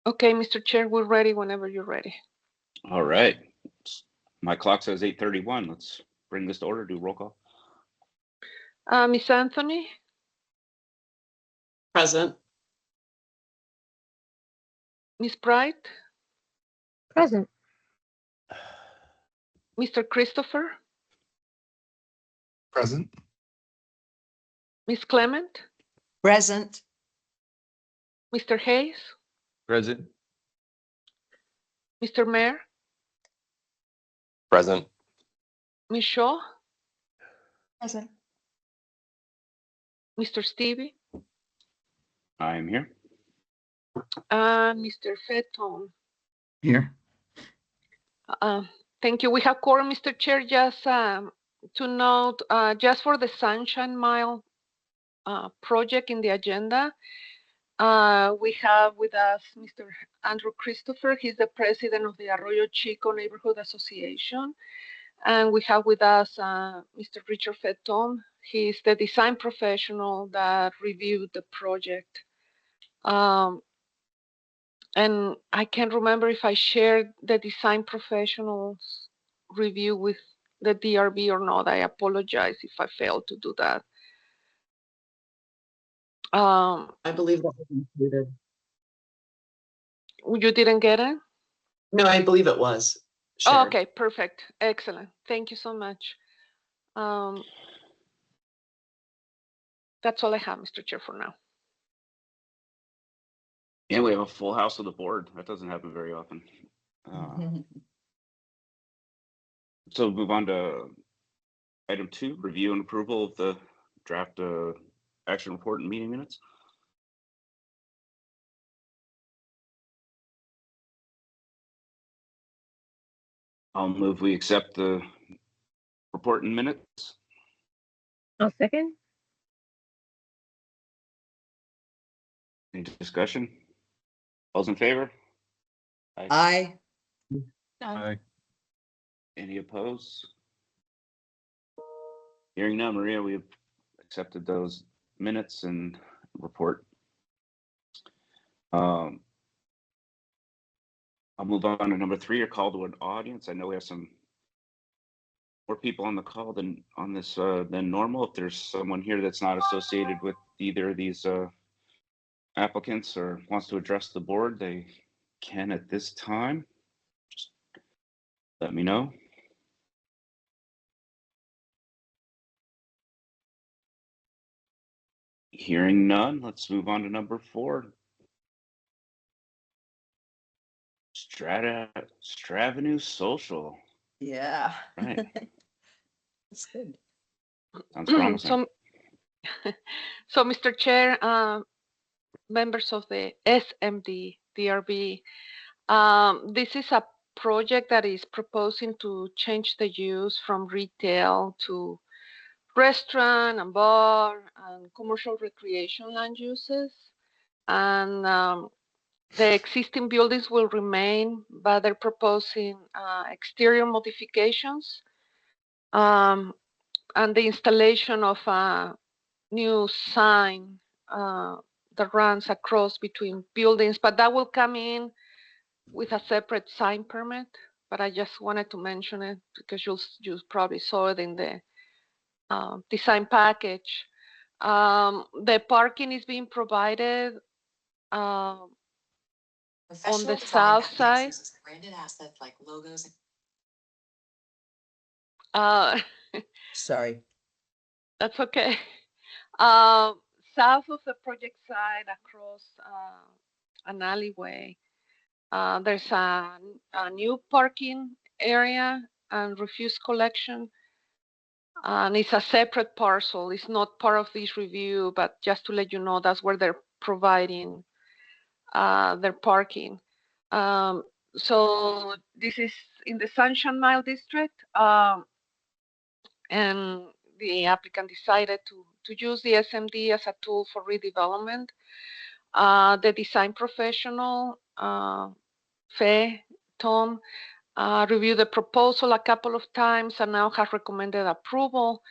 Okay, Mr. Chair, we're ready whenever you're ready. All right. My clock says 8:31. Let's bring this to order. Do roll call. Ms. Anthony, Present. Ms. Bright, Present. Mr. Christopher, Present. Ms. Clement, Present. Mr. Hayes, Present. Mr. Mayor, Present. Ms. Shaw, Present. Mr. Stevie, I am here. and Mr. Fetton. Here. Thank you. We have quorum, Mr. Chair. Just to note, just for the Sunshine Mile project in the agenda, we have with us Mr. Andrew Christopher. He's the president of the Arroyo Chico Neighborhood Association. And we have with us Mr. Richard Fetton. He's the design professional that reviewed the project. And I can't remember if I shared the design professionals review with the DRB or not. I apologize if I failed to do that. I believe that was included. You didn't get it? No, I believe it was. Oh, shared. okay, perfect. Excellent. Thank you so much. That's all I have, Mr. Chair, for now. Yeah, we have a full house of the board. That doesn't happen very often. So move on to item 2, review and approval of the draft action report and meeting minutes. I'll move we accept the report and minutes. I'll second. Any discussion? All's in favor? Aye. Aye. Any opposed? Hearing none, Maria, we have accepted those minutes and report. I'll move on to number 3, a call to an audience. I know we have some more people on the call than on this than normal. If there's someone here that's not associated with either of these applicants or wants to address the board, they can at this time. Just let me know. Hearing none, let's move on to number 4. Stravenue Social. Yeah. Right. That's good. Sounds promising. So, Mr. Chair, members of the SMD DRB, this is a project that is proposing to change the use from retail to restaurant and bar and commercial recreation land uses. And the existing buildings will remain, but they're proposing exterior modifications and the installation of a new sign that runs across between buildings, but that will come in with a separate sign permit. But I just wanted to mention it because you probably saw it in the design package. The parking is being provided on the south side. Branded assets like logos. Sorry. That's okay. South of the project side, across an alleyway, there's a new parking area and refuse collection. And it's a separate parcel. It's not part of this review, but just to let you know, that's where they're providing their parking. So this is in the Sunshine Mile district, and the applicant decided to use the SMD as a tool for redevelopment. The design professional, Tom, reviewed the proposal a couple of times and now has recommended approval.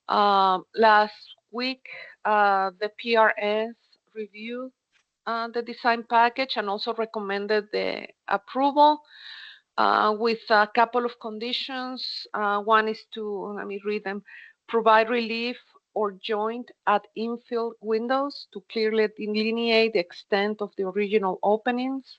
Last week, the PRS reviewed the design package and also recommended the approval with a couple of conditions. One is to, let me read them, provide relief or joint at infill windows to clearly delineate the extent of the original openings.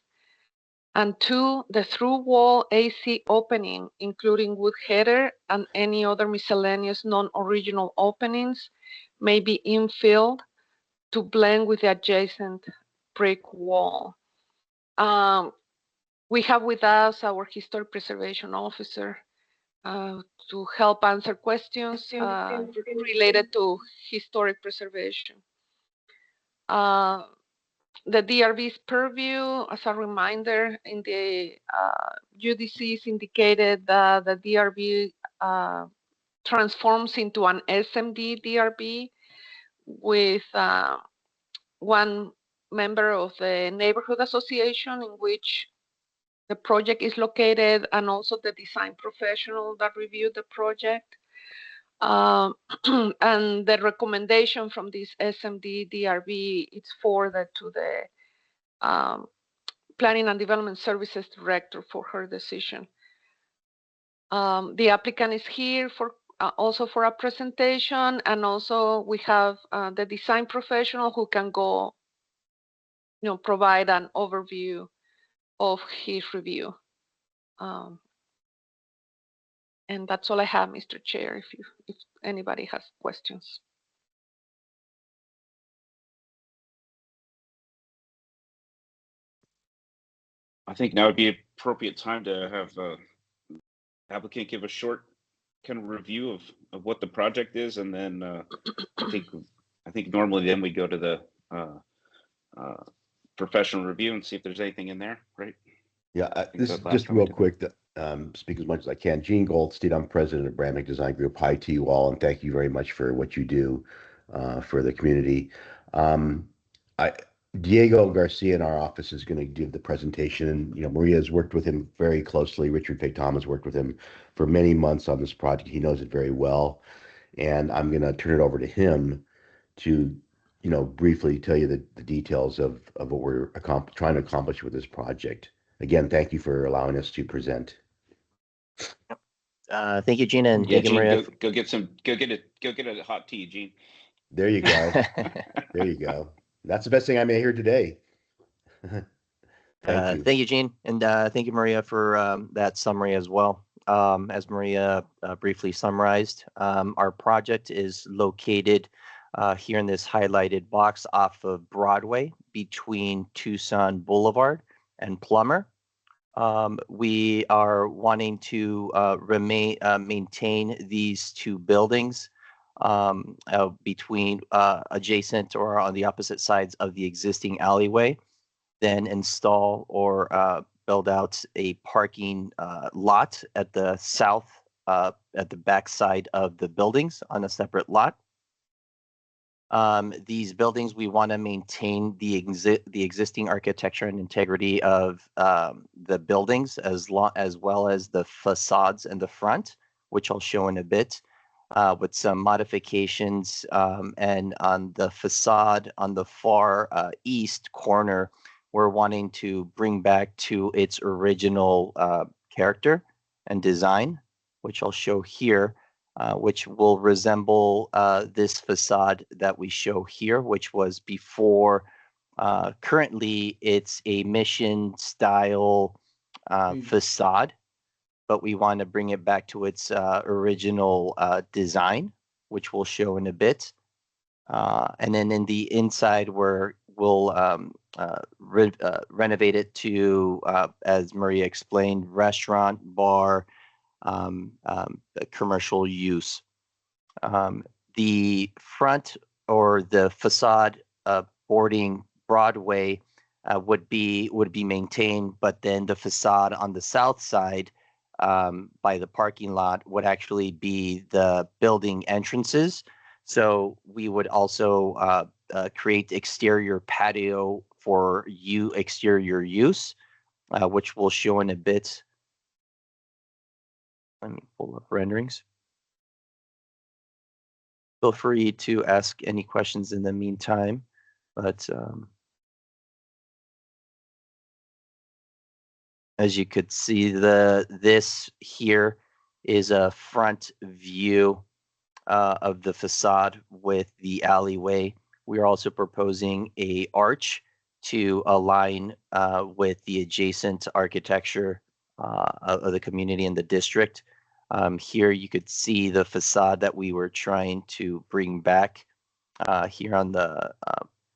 And two, the through wall AC opening, including wood header and any other miscellaneous non-original openings, may be infilled to blend with the adjacent brick wall. We have with us our historic preservation officer to help answer questions related to historic preservation. The DRB's purview, as a reminder, in the UDCs indicated that the DRB transforms into an SMD DRB with one member of the neighborhood association in which the project is located, and also the design professional that reviewed the project. And the recommendation from this SMD DRB is forwarded to the Planning and Development Services Director for her decision. The applicant is here for also for a presentation, and also we have the design professional who can go, provide an overview of his review. And that's all I have, Mr. Chair, if anybody has questions. I think now would be appropriate time to have applicant give a short kind of review of what the project is, and then I think normally then we go to the professional review and see if there's anything in there, right? Yeah, this is just real quick to speak as much as I can. Gene Goldstein, I'm president of Bramnick Design Group. Hi to you all, and thank you very much for what you do for the community. Diego Garcia in our office is going to give the presentation, and Maria has worked with him very closely. Richard Faytom has worked with him for many months on this project. He knows it very well, and I'm going to turn it over to him to briefly tell you the details of what we're trying to accomplish with this project. Again, thank you for allowing us to present. Thank you, Gina, and Yeah, thank you, Gene, Maria. go get a hot tea, Gene. There you go. There you go. That's the best thing I may hear today. Thank you. Thank you, Gene, and thank you, Maria, for that summary as well. As Maria briefly summarized, our project is located here in this highlighted box off of Broadway between Tucson Boulevard and Plummer. We are wanting to maintain these two buildings between adjacent or on the opposite sides of the existing alleyway, then install or build out a parking lot at the south, at the back side of the buildings on a separate lot. These buildings, we want to maintain the existing architecture and integrity of the buildings, as well as the facades in the front, which I'll show in a bit, with some modifications. And on the facade on the far east corner, we're wanting to bring back to its original character and design, which I'll show here. Which will resemble this facade that we show here, which was before. Currently, it's a mission style facade, but we want to bring it back to its original design, which we'll show in a bit. And then in the inside, we'll renovate it to, as Maria explained, restaurant, bar, commercial use. The front or the facade boarding Broadway would be maintained, but then the facade on the south side by the parking lot would actually be the building entrances. So we would also create exterior patio for exterior use, which we'll show in a bit. Let me pull up renderings. Feel free to ask any questions in the meantime, but As you could see, this here is a front view of the facade with the alleyway. We are also proposing a arch to align with the adjacent architecture of the community and the district. Here you could see the facade that we were trying to bring back here on the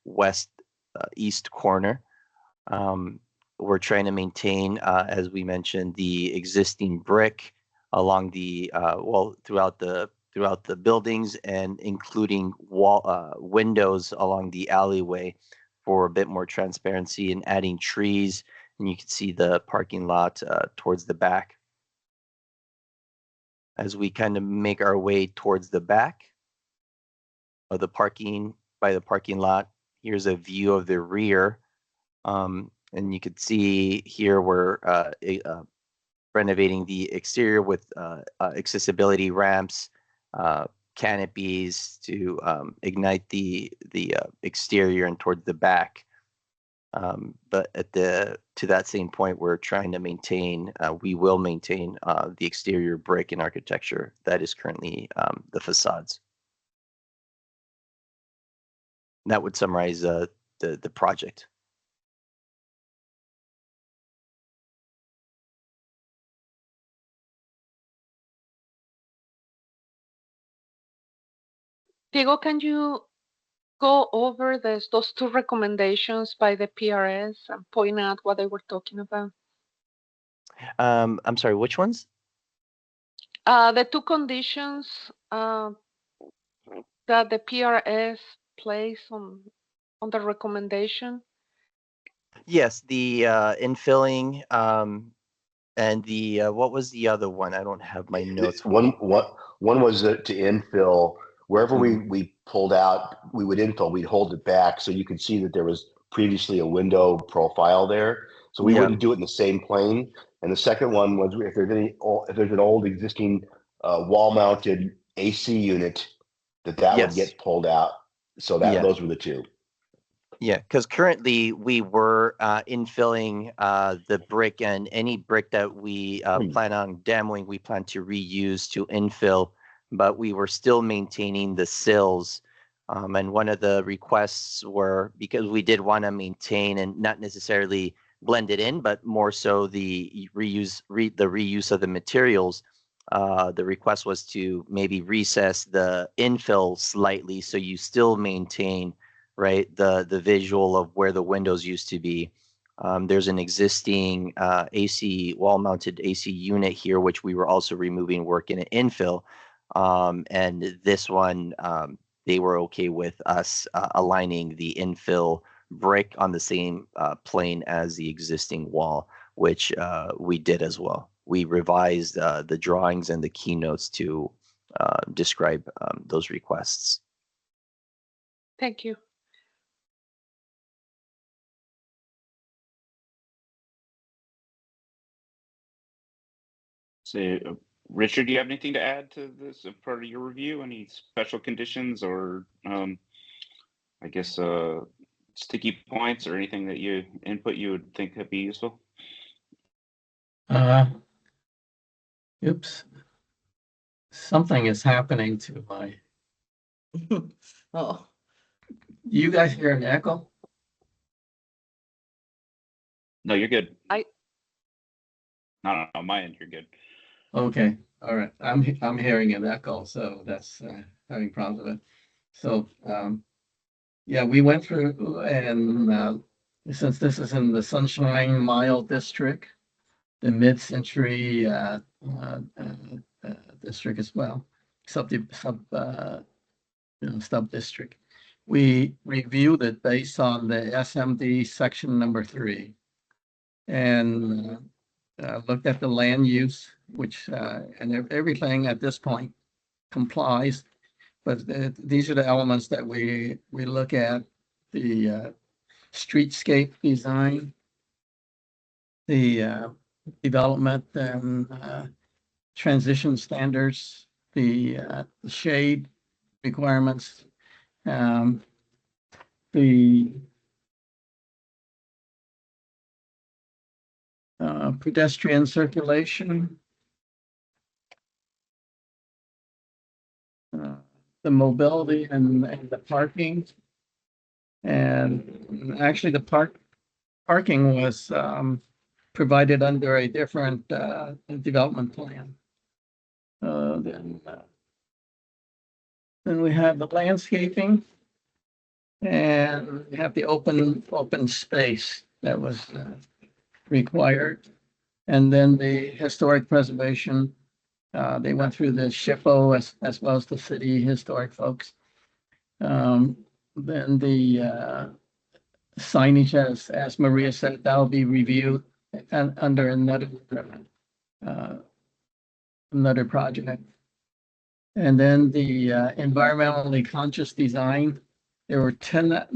west east corner. We're trying to maintain, as we mentioned, the existing brick along the throughout the buildings, and including windows along the alleyway for a bit more transparency, and adding trees. And you can see the parking lot towards the back. As we kind of make our way towards the back of the parking lot, here's a view of the rear. And you could see here we're renovating the exterior with accessibility ramps, canopies to ignite the exterior and towards the back. But to that same point, we're trying to maintain, we will maintain the exterior brick and architecture that is currently the facades. That would summarize the project. Diego, can you go over those two recommendations by the PRS and point out what they were talking about? I'm sorry, which ones? The two conditions that the PRS placed on the recommendation. Yes, the infilling and the what was the other one? I don't have my notes. One was to infill wherever we pulled out. We would infill. We'd hold it back so you could see that there was previously a window profile there. So we wouldn't do it in the same plane. And the second one was if there's an old existing wall-mounted AC unit that would get pulled out. So those were the two. Yeah, because currently we were infilling the brick, and any brick that we plan on demoing, we plan to reuse to infill, but we were still maintaining the sills. And one of the requests were, because we did want to maintain and not necessarily blend it in, but more so the reuse of the materials. The request was to maybe recess the infill slightly so you still maintain, right, the visual of where the windows used to be. There's an existing AC wall-mounted AC unit here, which we were also removing, work in an infill. And this one, they were okay with us aligning the infill brick on the same plane as the existing wall, which we did as well. We revised the drawings and the keynotes to describe those requests. Thank you. So, Richard, do you have anything to add to this part of your review? Any special conditions or, I guess, sticky points or anything that you would think could be useful? Oops. Something is happening to my. Oh, You guys hear an echo? No, you're good. I- No, on my end, you're good. Okay, all right. I'm hearing an echo, so that's having problems with it. So yeah, we went through, and since this is in the Sunshine Mile district, the mid-century district as well, sub district, we reviewed it based on the SMD section number 3, and looked at the land use, which and everything at this point complies. But these are the elements that we look at: the streetscape design, the development and transition standards, the shade requirements, the pedestrian circulation, the mobility and the parking. And actually the parking was provided under a different development plan. Then we have the landscaping, and we have the open space that was required. And then the historic preservation, they went through the SHPO as well as the city historic folks. Then the signage, as Maria said, that'll be reviewed and under another project. And then the environmentally conscious design, there were 10,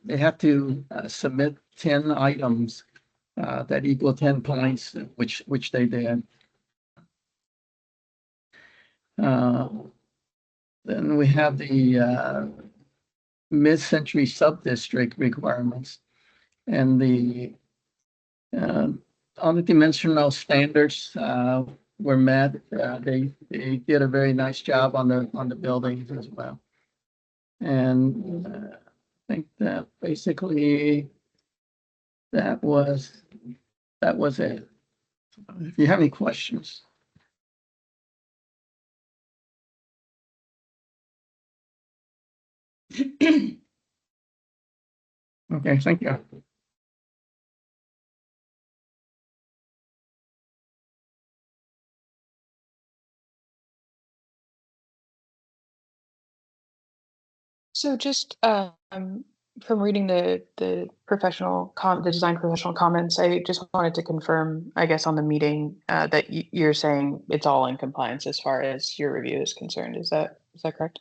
they have to submit 10 items that equal 10 points, which they did. Then we have the mid-century sub-district requirements, and the all the dimensional standards were met. They did a very nice job on the buildings as well. And I think that basically that was it. If you have any questions. Okay, thank you. So just from reading the design professional comments, I just wanted to confirm, I guess, on the meeting that you're saying it's all in compliance as far as your review is concerned. Is that correct?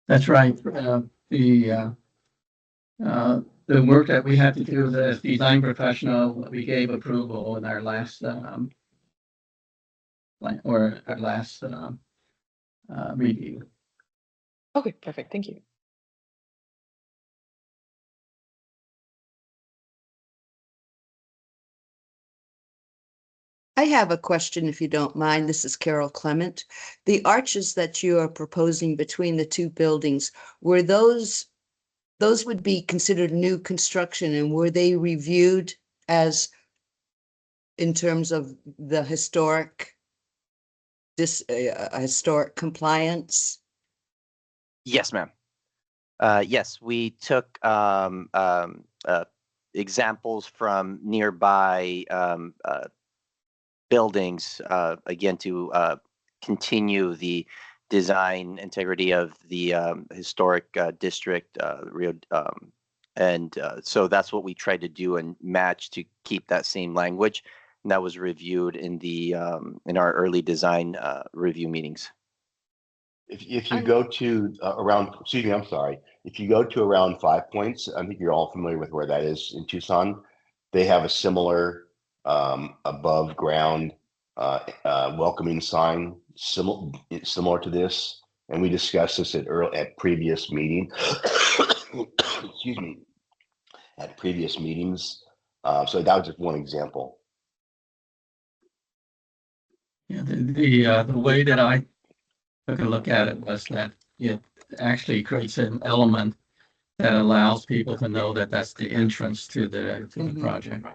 That's right. The work that we had to do as design professional, we gave approval in our last review. Okay, perfect. Thank you. I have a question, if you don't mind. This is Carol Clement. The arches that you are proposing between the two buildings, were those would be considered new construction, and were they reviewed as in terms of the historic compliance? Yes, ma'am. Yes, we took examples from nearby buildings, again, to continue the design integrity of the historic district, and so that's what we tried to do and match to keep that same language. And that was reviewed in in our early design review meetings. If you go to excuse me, I'm sorry. If you go to around 5 Points, I think you're all familiar with where that is in Tucson. They have a similar above ground welcoming sign, similar to this, and we discussed this at previous meeting. Excuse me, at previous meetings. So that was just one example. Yeah, the way that I took a look at it was that it actually creates an element that allows people to know that that's the entrance to the project.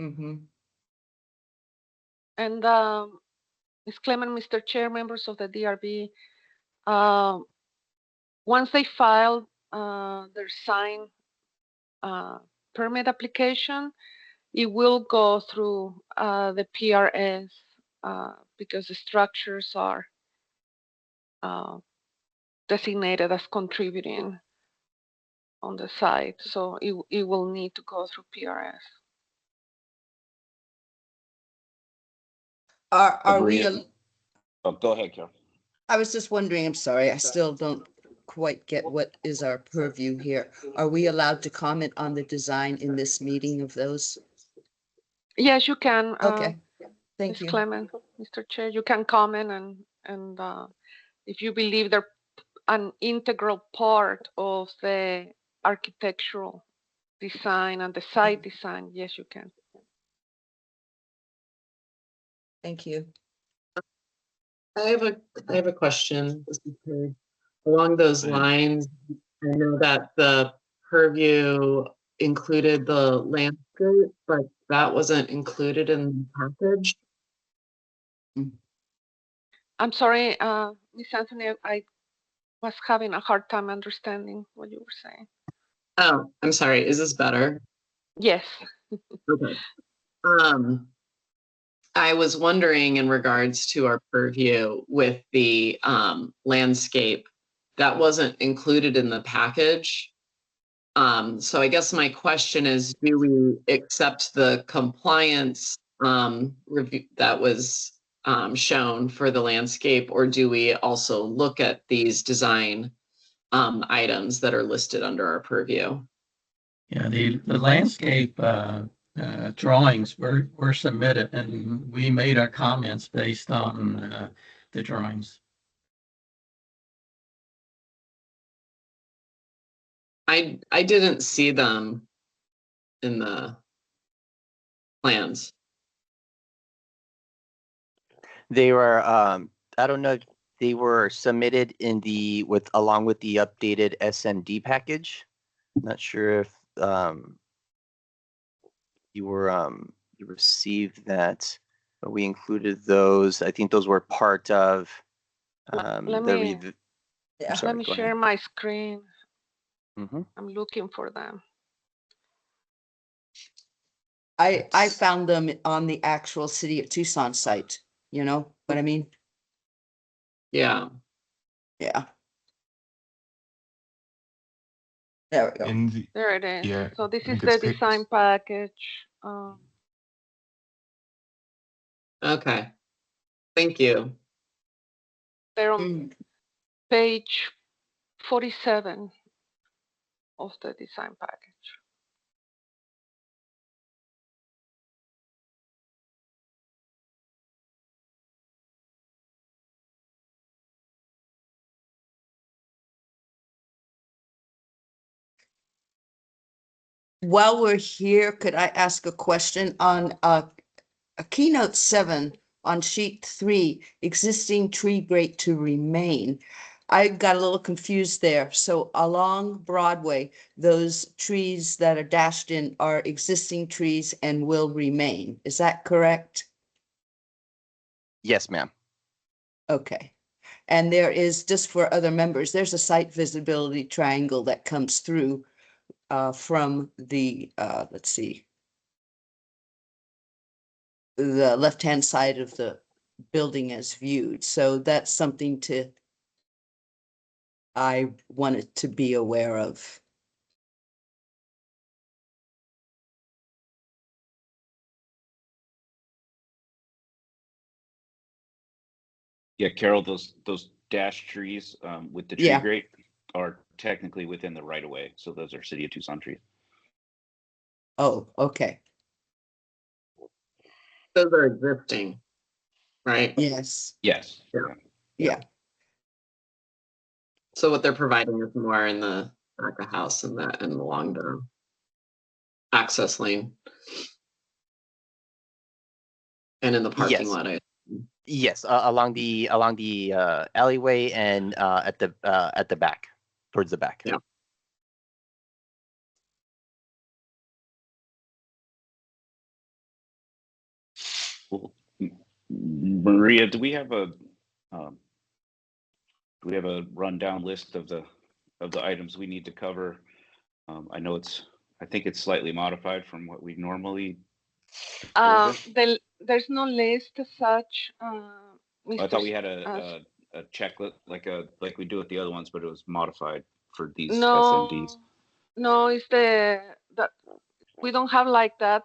Mm-hmm. And Ms. Clement, Mr. Chair, members of the DRB, once they file their sign permit application, it will go through the PRS because the structures are designated as contributing on the site. So it will need to go through PRS. Are we? Oh, go ahead, Carol. I was just wondering, I'm sorry, I still don't quite get what is our purview here. Are we allowed to comment on the design in this meeting of those? Yes, you can. Okay, thank Ms. you. Clement, Mr. Chair, you can comment and if you believe they're an integral part of the architectural design and the site design. Yes, you can. Thank you. I have a question. This is Karen. Along those lines, I know that the purview included the landscape, but that wasn't included in the package. I'm sorry, Miss Anthony, I was having a hard time understanding what you were saying. Oh, I'm sorry. Is this better? Yes. Okay. I was wondering in regards to our purview with the landscape that wasn't included in the package. So I guess my question is, do we accept the compliance review that was shown for the landscape, or do we also look at these design items that are listed under our purview? Yeah, the landscape drawings were submitted, and we made our comments based on the drawings. I didn't see them in the plans. They were, I don't know, if they were submitted in along with the updated SMD package. Not sure if you received that, but we included those. I think those were part of Let the me, review. Yeah. let me share my screen. Mm-hmm. I'm looking for them. I found them on the actual City of Tucson site, you know what I mean? Yeah. Yeah. There we go. In the, There it is. yeah, So this I is think the it's picked. design package. Okay. Thank you. They're on page 47 of the design package. While we're here, could I ask a question on a keynote 7 on sheet 3, existing tree grate to remain? I got a little confused there. So along Broadway, those trees that are dashed in are existing trees and will remain. Is that correct? Yes, ma'am. Okay. And there is, just for other members, there's a site visibility triangle that comes through from the, let's see, the left-hand side of the building as viewed. So that's something I wanted to be aware of. Yeah, Carol, those dash trees with the tree Yeah. grate are technically within the right of way. So those are City of Tucson trees. Oh, okay. Those are existing, right? Yes. Yes. Yeah. Yeah. So what they're providing is more in the back of house and along the access lane and in the parking Yes. lot. Yes, along the alleyway and at the back, towards the back. Yeah. Well, Maria, do we have a rundown list of the items we need to cover? I know I think it's slightly modified from what we normally. There's no list as such. I thought we had a checklist like we do with the other ones, but it was modified for these SMDs. No, it's that we don't have like that,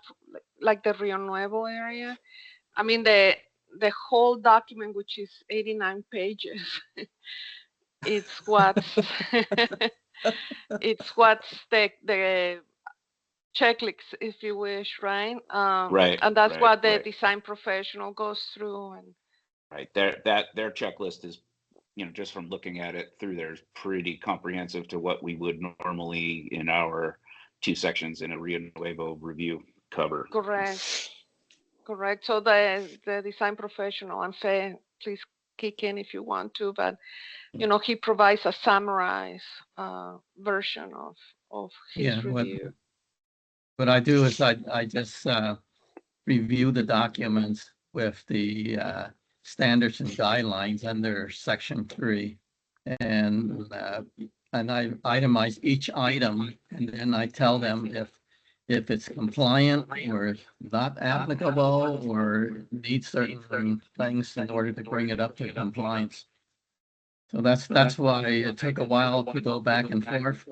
like the Rio Nuevo area. I mean the whole document, which is 89 pages. It's what's the checklist, if you wish, right? Right. And that's what the right. design professional goes through. And right, their checklist is just from looking at it through there is pretty comprehensive to what we would normally in our 2 sections in a Rio Nuevo review cover. Correct. So the design professional, and Faye, please kick in if you want to, but he provides a summarized version of his review. What I do is I just review the documents with the standards and guidelines under section 3, and I itemize each item, and then I tell them if it's compliant or not applicable or needs certain things in order to bring it up to compliance. So that's why it took a while to go back and forth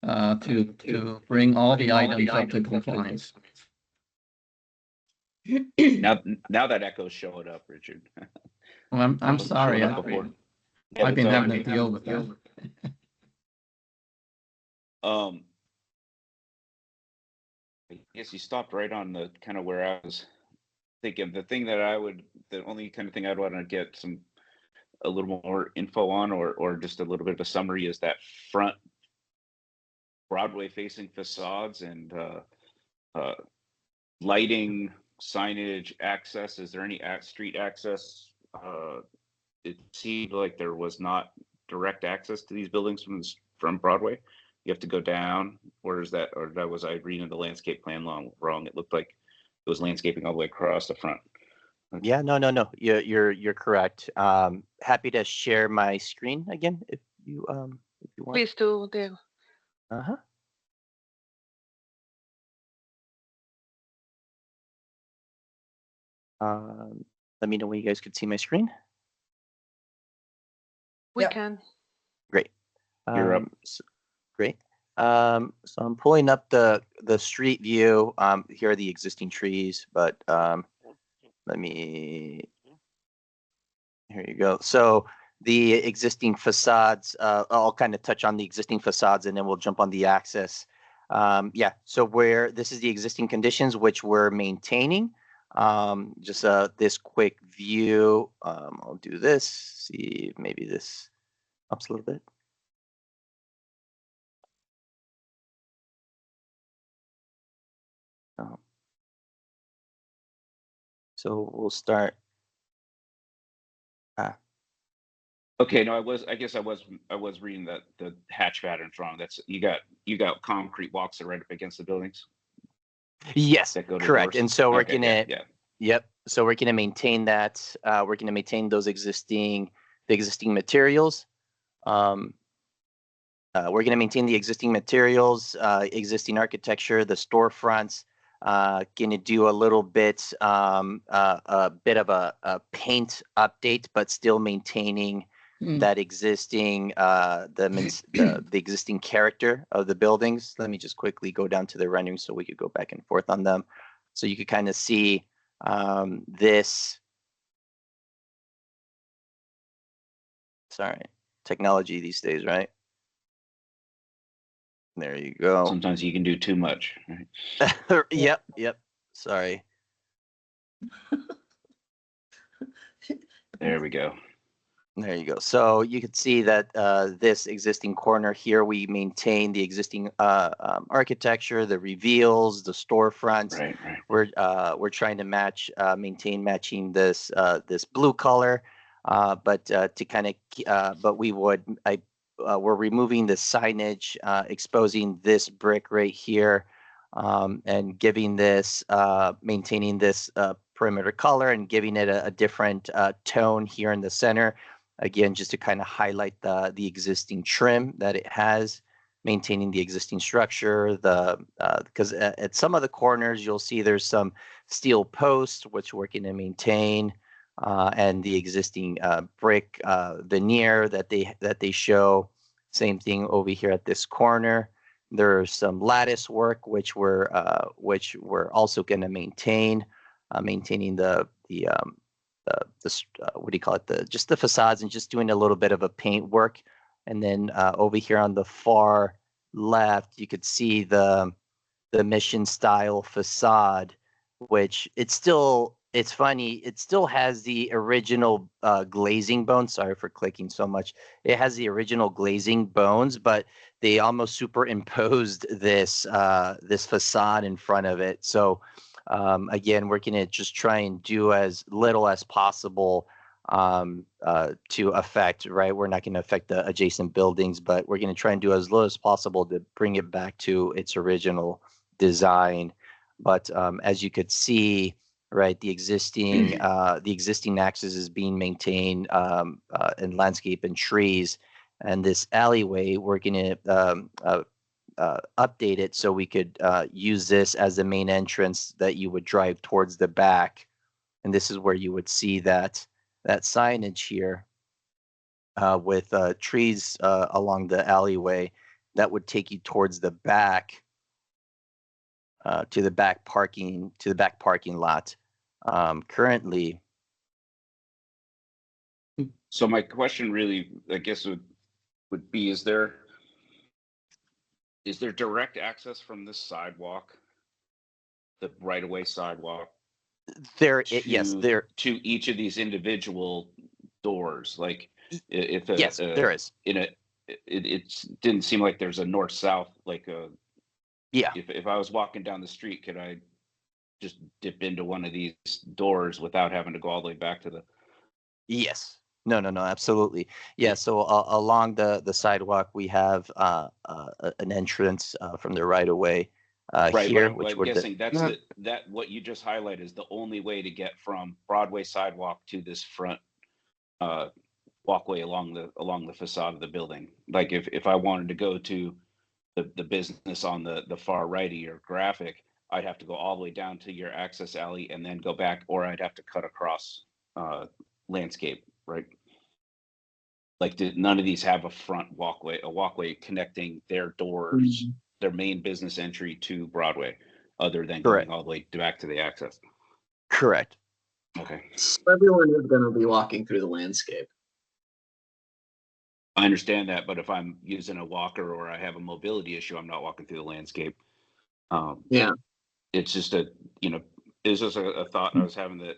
to bring all the items up to compliance. Now that echo's showing up, Richard. Well, I'm sorry. I've been having to deal with that. I guess you stopped right on the kind of where I was thinking. The only kind of thing I'd want to get a little more info on, or just a little bit of a summary, is that front Broadway facing facades and lighting, signage, access. Is there any street access? It seemed like there was not direct access to these buildings from Broadway. You have to go down, or was I reading the landscape plan wrong? It looked like it was landscaping all the way across the front. Yeah, no. You're correct. Happy to share my screen again if you want. Please do, Diego. Let me know when you guys could see my screen. We can. Great. You're up. Great. So I'm pulling up the street view. Here are the existing trees, but here you go. So the existing facades, I'll kind of touch on the existing facades and then we'll jump on the access. So this is the existing conditions which we're maintaining. Just this quick view. I'll do this, see if maybe this ups a little bit. So we'll start. Okay, no, I guess I was reading that the hatch pattern's wrong. That's you got concrete walks that are right up against the buildings. Yes, correct. And so we're gonna, yep. So we're gonna maintain that. We're gonna maintain the existing materials. We're gonna maintain the existing materials, existing architecture, the storefronts. Gonna do a little bit, a bit of a paint update, but still maintaining that existing the existing character of the buildings. Let me just quickly go down to the rendering so we could go back and forth on them. So you could kind of see this. Sorry, technology these days, right? There you go. Sometimes you can do too much. Right? Yep. Sorry. There we go. There you go. So you can see that this existing corner here, we maintain the existing architecture, the reveals, the storefronts. Right. We're trying to matching this blue color, but to kind of but we're removing the signage, exposing this brick right here, and giving this maintaining this perimeter color and giving it a different tone here in the center. Again, just to kind of highlight the existing trim that it has, maintaining the existing structure. Because at some of the corners, you'll see there's some steel posts, which we're going to maintain, and the existing brick veneer that they show. Same thing over here at this corner. There's some lattice work, which we're also going to maintain, maintaining the what do you call it? Just the facades and just doing a little bit of a paint work. And then over here on the far left, you could see the mission style facade, which it's still it's funny. It still has the original glazing bones. Sorry for clicking so much. It has the original glazing bones, but they almost superimposed this this facade in front of it. So again, we're gonna just try and do as little as possible to affect. Right, we're not gonna affect the adjacent buildings, but we're gonna try and do as little as possible to bring it back to its original design. But as you could see, right, the existing axis is being maintained in landscape and trees, and this alleyway we're going to update it so we could use this as the main entrance that you would drive towards the back, and this is where you would see that signage here with trees along the alleyway that would take you towards the back. To the back parking lot. Currently, So my question really, I guess, would be: is there direct access from this sidewalk, the right-of-way sidewalk, yes, to each of these individual doors? Like, if yes, there is. It didn't seem like there's a north-south, like a. Yeah. If I was walking down the street, could I just dip into one of these doors without having to go all the way back to the? Yes. No, absolutely. Yeah. So along the sidewalk, we have an entrance from the right of way Right, here, but which I'm we're guessing that what you just highlighted is the only way to get from Broadway sidewalk to this front walkway along the facade of the building. Like if I wanted to go to the business on the far right of your graphic, I'd have to go all the way down to your access alley and then go back, or I'd have to cut across landscape, right? Like, none of these have a walkway connecting their doors, their main business entry to Broadway, other than going all the way back to the access. Correct. Okay. So everyone is going to be walking through the landscape. I understand that, but if I'm using a walker or I have a mobility issue, I'm not walking through the landscape. Yeah. It's just it's just a thought I was having, that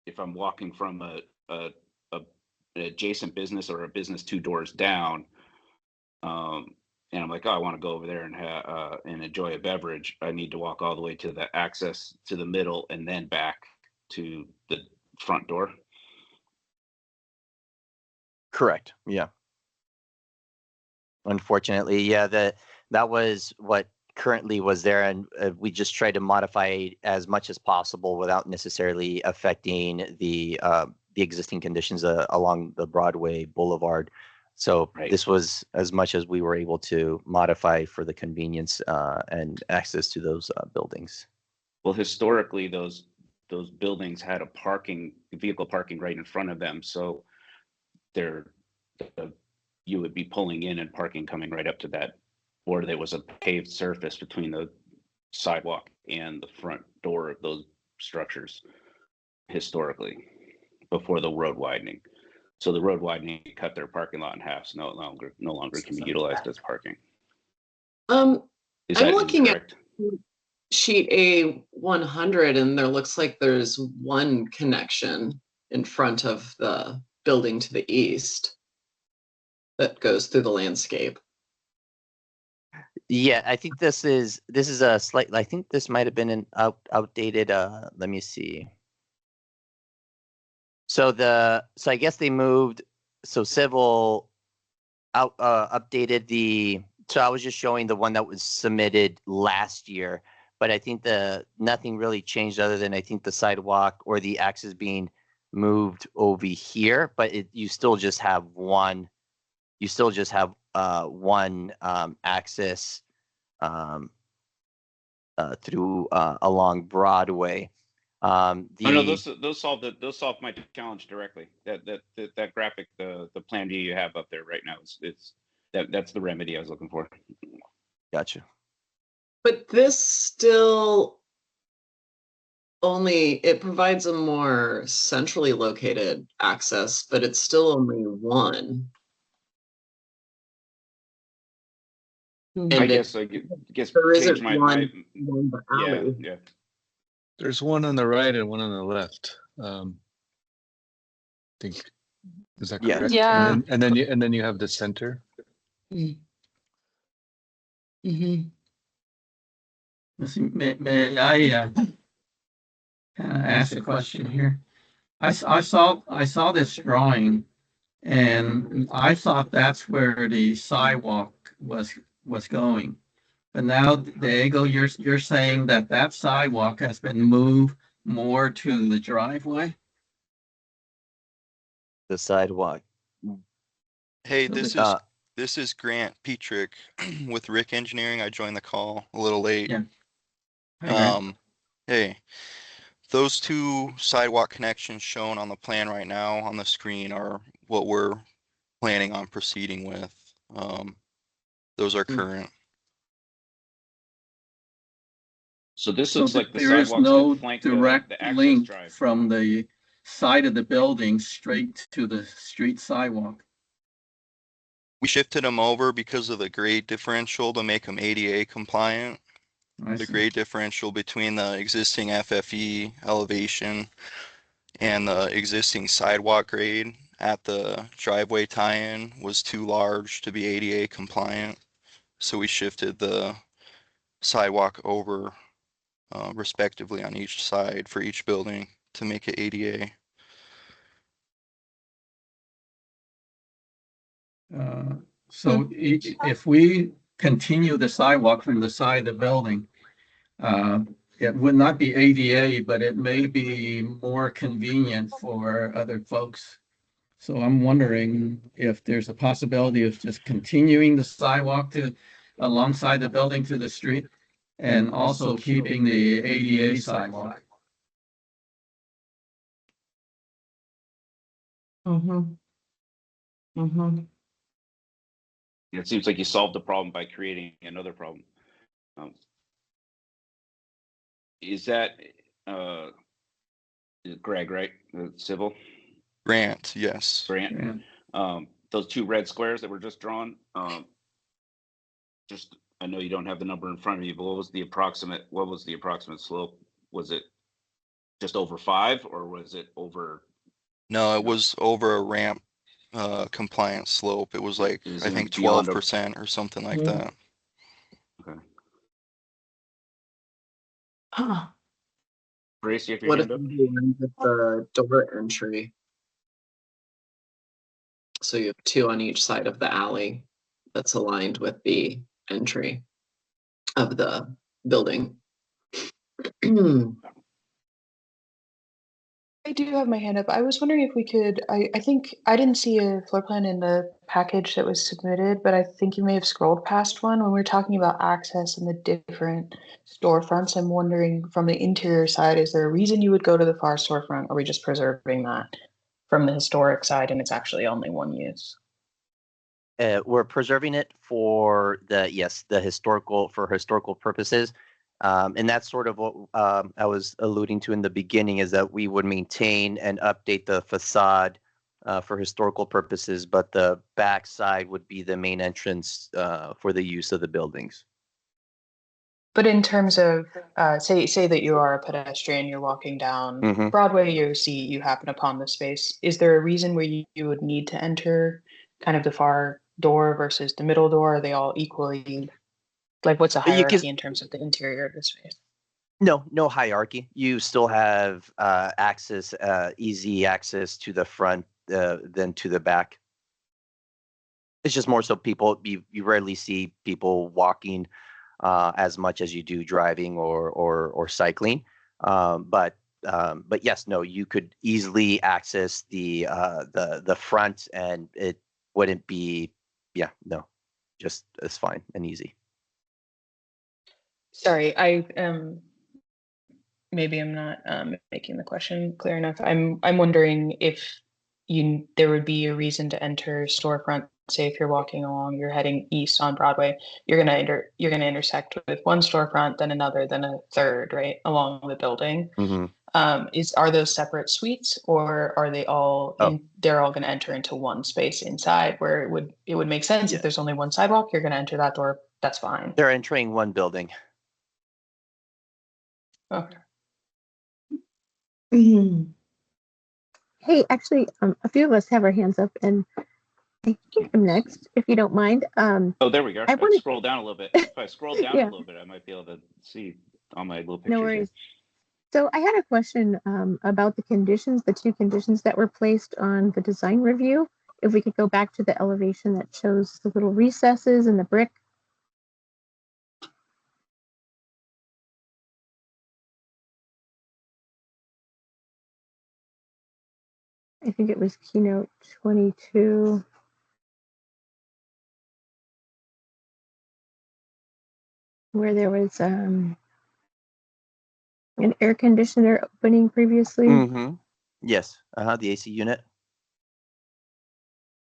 if I'm walking from an adjacent business or a business 2 doors down, and I'm like, oh, I want to go over there and enjoy a beverage, I need to walk all the way to the access to the middle and then back to the front door. Correct. Yeah. Unfortunately, yeah, that was what currently was there, and we just tried to modify it as much as possible without necessarily affecting the existing conditions along the Broadway Boulevard. So this was as much as we were able to modify for the convenience and access to those buildings. Well, historically, those buildings had vehicle parking right in front of them, so you would be pulling in and parking coming right up to that, or there was a paved surface between the sidewalk and the front door of those structures historically, before the road widening. So the road widening cut their parking lot in half, so no longer can be utilized as parking. I'm that looking incorrect? At sheet A100, and there looks like there's one connection in front of the building to the east that goes through the landscape. Yeah, I think this is a slight. I think this might have been an outdated. Let me see. So I guess they moved. So Civil updated the. So I was just showing the one that was submitted last year, but I think nothing really changed other than I think the sidewalk or the axis being moved over here, but you still just have one. You still just have one axis through along Broadway. No, those solve my challenge directly. That graphic, the plan view you have up there right now, that's the remedy I was looking for. Gotcha. But this still it provides a more centrally located access, but it's still only one. I guess there isn't my one yeah. There's one on the right and one on the left. I think, is that Yes. correct? Yeah. And then you have the center. Mm-hmm. May I ask a question here? I saw this drawing, and I thought that's where the sidewalk was going. But now, Diego, you're saying that that sidewalk has been moved more to the driveway? The sidewalk. Hey, So this the- is this is Grant Petrick with Rick Engineering. I joined the call a little late. Yeah. Hi, Grant. Hey, those two sidewalk connections shown on the plan right now on the screen are what we're planning on proceeding with. Those are current. So this So looks like the there is sidewalks no that flank direct the access link drive. from the side of the building straight to the street sidewalk. We shifted them over because of the grade differential to make them ADA compliant. I The see. grade differential between the existing FFE elevation and the existing sidewalk grade at the driveway tie-in was too large to be ADA compliant. So we shifted the sidewalk over respectively on each side for each building to make it ADA. So if we continue the sidewalk from the side of the building, it would not be ADA, but it may be more convenient for other folks. So I'm wondering if there's a possibility of just continuing the sidewalk to alongside the building to the street and also keeping the ADA sidewalk. Mm-hmm. Mm-hmm. It seems like you solved the problem by creating another problem. Is that Greg, right? Civil Grant, yes. Grant. Yeah. Those two red squares that were just drawn. Just I know you don't have the number in front of you, but what was the approximate slope? Was it just over 5 or was it over? No, it was over a ramp compliant slope. It was like, I think 12% or something like that. Okay. Huh. Grace, you have your What if hand up? you do with the door entry? So you have 2 on each side of the alley that's aligned with the entry of the building. I do have my hand up. I was wondering if we could, I think I didn't see a floor plan in the package that was submitted, but I think you may have scrolled past one when we were talking about access and the different storefronts. I'm wondering from the interior side, is there a reason you would go to the far storefront? Or are we just preserving that from the historic side and it's actually only one use? We're preserving it for the historical purposes. And that's sort of what I was alluding to in the beginning, is that we would maintain and update the facade for historical purposes, but the back side would be the main entrance for the use of the buildings. But in terms of, say that you are a pedestrian, you're walking down Broadway, you happen upon the space. Is there a reason where you would need to enter kind of the far door versus the middle door? Are they all equally, like what's a hierarchy in terms of the interior of the space? No hierarchy. You still have easy access to the front than to the back. It's just more so you rarely see people walking as much as you do driving or cycling. But yes, no, you could easily access the front, and it wouldn't be, just it's fine and easy. Sorry, I maybe I'm not making the question clear enough. I'm wondering if there would be a reason to enter storefront. Say if you're walking along, you're heading east on Broadway, you're gonna intersect with one storefront, then another, then a third, right, along the building. Are those separate suites, or are they all they're all gonna enter into one space inside, where it would make sense if there's only one sidewalk, you're gonna enter that door, that's fine. They're entering one building. Okay. Hey, actually, a few of us have our hands up, and I think I'm next, if you don't mind. Oh, there we go. I I wanted, scroll down a little bit. If I scroll down a yeah, little bit, I might be able to see all my little no pictures here. worries. So I had a question about the conditions, the two conditions that were placed on the design review. If we could go back to the elevation that shows the little recesses and the brick. I think it was keynote 22. Where there was an air conditioner opening previously. Mm-hmm. Yes. The AC unit.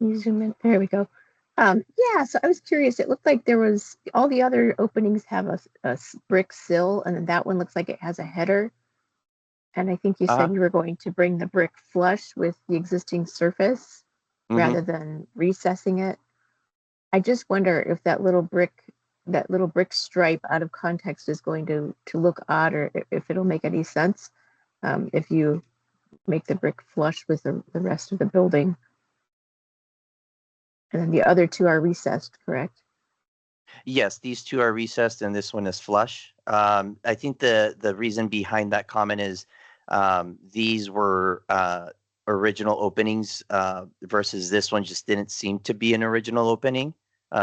You zoom in. There we go. Yeah, so I was curious. It looked like there was all the other openings have a brick sill, and then that one looks like it has a header. And I think you said you were going to bring the brick flush with the existing surface rather than recessing it. I just wonder if that little brick stripe out of context is going to look odd, or if it'll make any sense if you make the brick flush with the rest of the building. And then the other two are recessed, correct? Yes, these two are recessed and this one is flush. I think the reason behind that comment is these were original openings versus this one just didn't seem to be an original opening.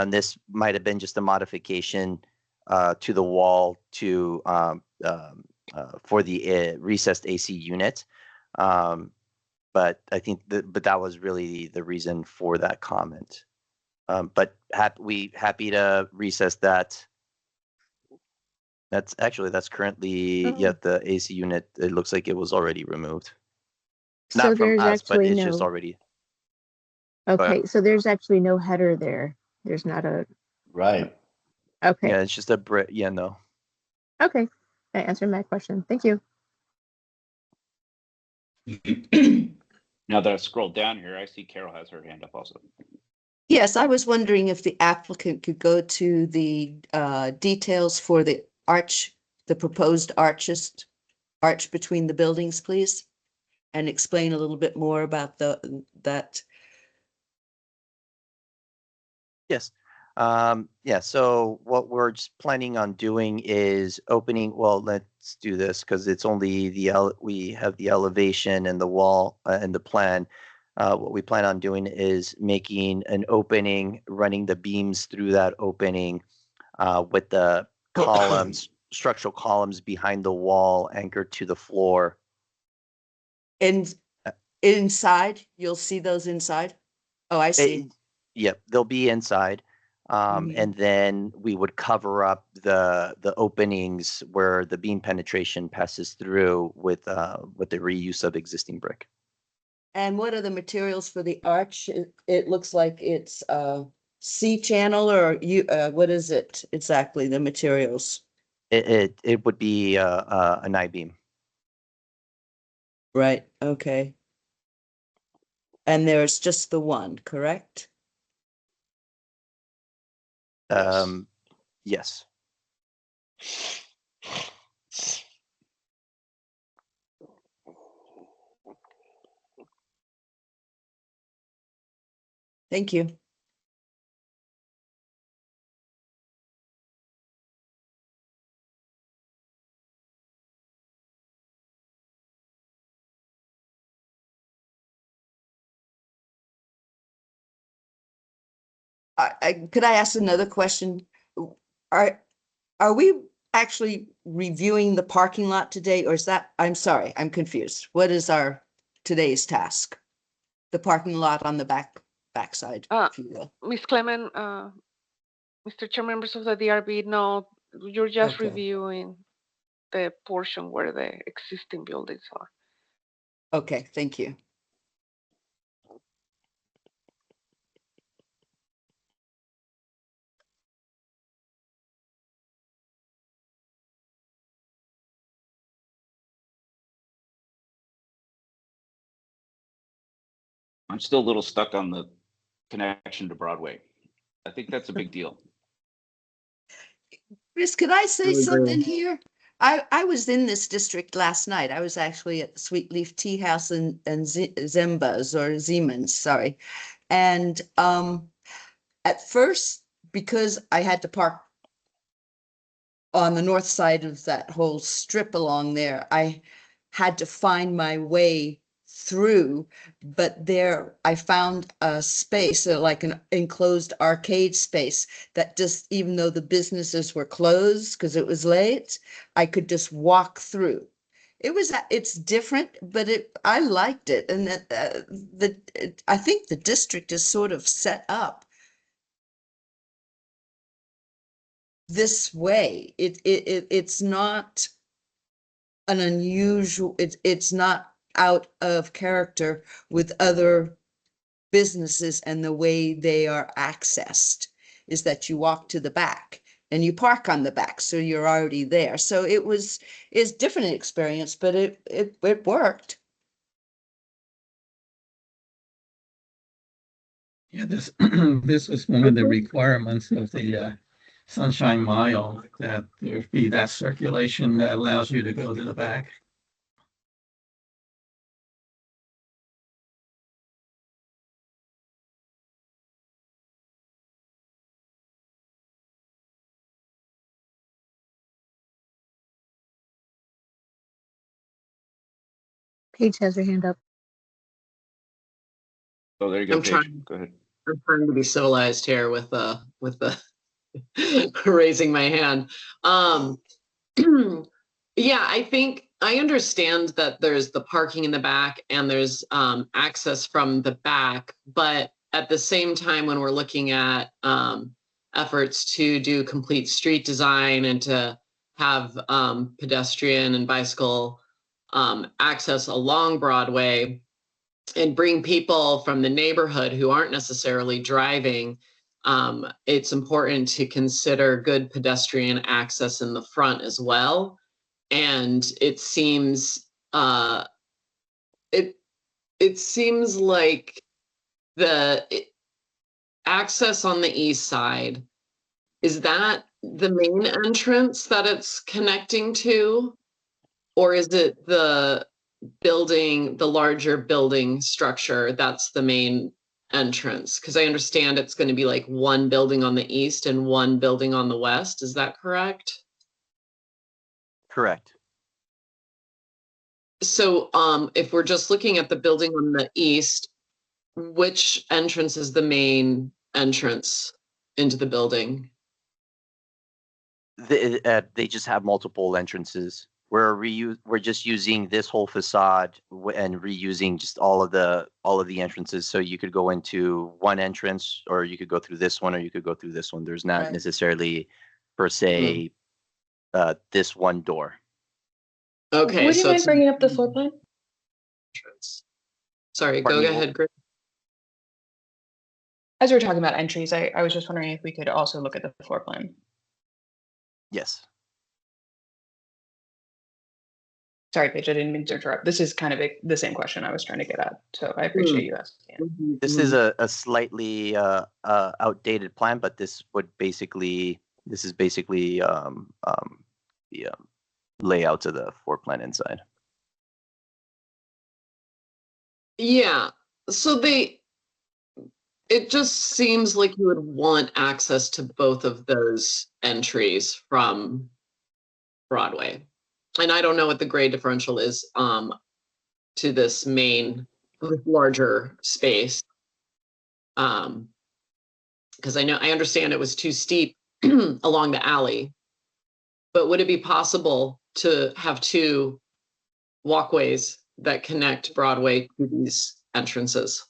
This might have been just a modification to the wall to for the recessed AC unit. But I think that was really the reason for that comment. But happy to recess that. That's currently the AC unit. It looks like it was already removed. So Not from there's us, but actually it's just already. Okay, so there's actually no header there. There's not a. Right. Okay. Yeah, it's just a brick. Yeah, no. Okay, that answered my question. Thank you. Now that I scroll down here, I see Carol has her hand up also. Yes, I was wondering if the applicant could go to the details for the arch, the proposed arch between the buildings, please, and explain a little bit more about that. Yes. Yeah, so what we're just planning on doing is opening, well, let's do this because it's only we have the elevation and the wall and the plan. What we plan on doing is making an opening, running the beams through that opening with the columns, structural columns behind the wall anchored to the floor. And inside, you'll see those inside? Oh, I see. Yep, they'll be inside. And then we would cover up the openings where the beam penetration passes through with the reuse of existing brick. And what are the materials for the arch? It looks like it's C channel, or what is it exactly, the materials? It would be an I-beam. Right, okay. And there's just the one, correct? Yes. Thank you. Could I ask another question? Are we actually reviewing the parking lot today, or is that, I'm sorry, I'm confused. What is our today's task? The parking lot on the backside, if you will. Ms. Clement, Mr. Chair, members of the DRB, no, you're just Okay. reviewing the portion where the existing buildings are. Okay, thank you. I'm still a little stuck on the connection to Broadway. I think that's a big deal. Chris, could I say something here? I was in this district last night. I was actually at the Sweet Leaf Tea House and Zimba's or Siemens, sorry. And at first, because I had to park on the north side of that whole strip along there, I had to find my way through, but there I found a space, like an enclosed arcade space that just, even though the businesses were closed because it was late, I could just walk through. It's different, but I liked it. And I think the district is sort of set up this way. It's not an unusual, it's not out of character with other businesses, and the way they are accessed is that you walk to the back and you park on the back, so you're already there. So it's different experience, but it worked. Yeah, this this was one of the requirements of the Sunshine Mile, that there be that circulation that allows you to go to the back. Paige has her hand up. Oh, there you go, I'm Paige. trying. Go ahead. I'm trying to be civilized here with the raising my hand. Yeah, I think I understand that there's the parking in the back and there's access from the back, but at the same time, when we're looking at efforts to do complete street design and to have pedestrian and bicycle access along Broadway and bring people from the neighborhood who aren't necessarily driving, it's important to consider good pedestrian access in the front as well. And it seems it seems like the access on the east side, is that the main entrance that it's connecting to, or is it the building, the larger building structure that's the main entrance? Because I understand it's going to be like one building on the east and one building on the west. Is that correct? Correct. So if we're just looking at the building on the east, which entrance is the main entrance into the building? They just have multiple entrances. We're just using this whole facade and reusing just all of the entrances. So you could go into one entrance, or you could go through this one, or you could go through this one. There's not Right. necessarily per se this one door. Okay, Would you so mind it's bringing up the floor plan? entrance. Sorry, Pardon go me, ahead, Greg. As we were talking about entries, I was just wondering if we could also look at the floor plan. Yes. Sorry, Paige, I didn't mean to interrupt. This is kind of the same question I was trying to get at, so I appreciate you asking it. This is a slightly outdated plan, but this is basically the layout of the floor plan inside. Yeah, so it just seems like you would want access to both of those entries from Broadway. And I don't know what the grade differential is to this larger space. Because I understand it was too steep along the alley, but would it be possible to have two walkways that connect Broadway to these entrances?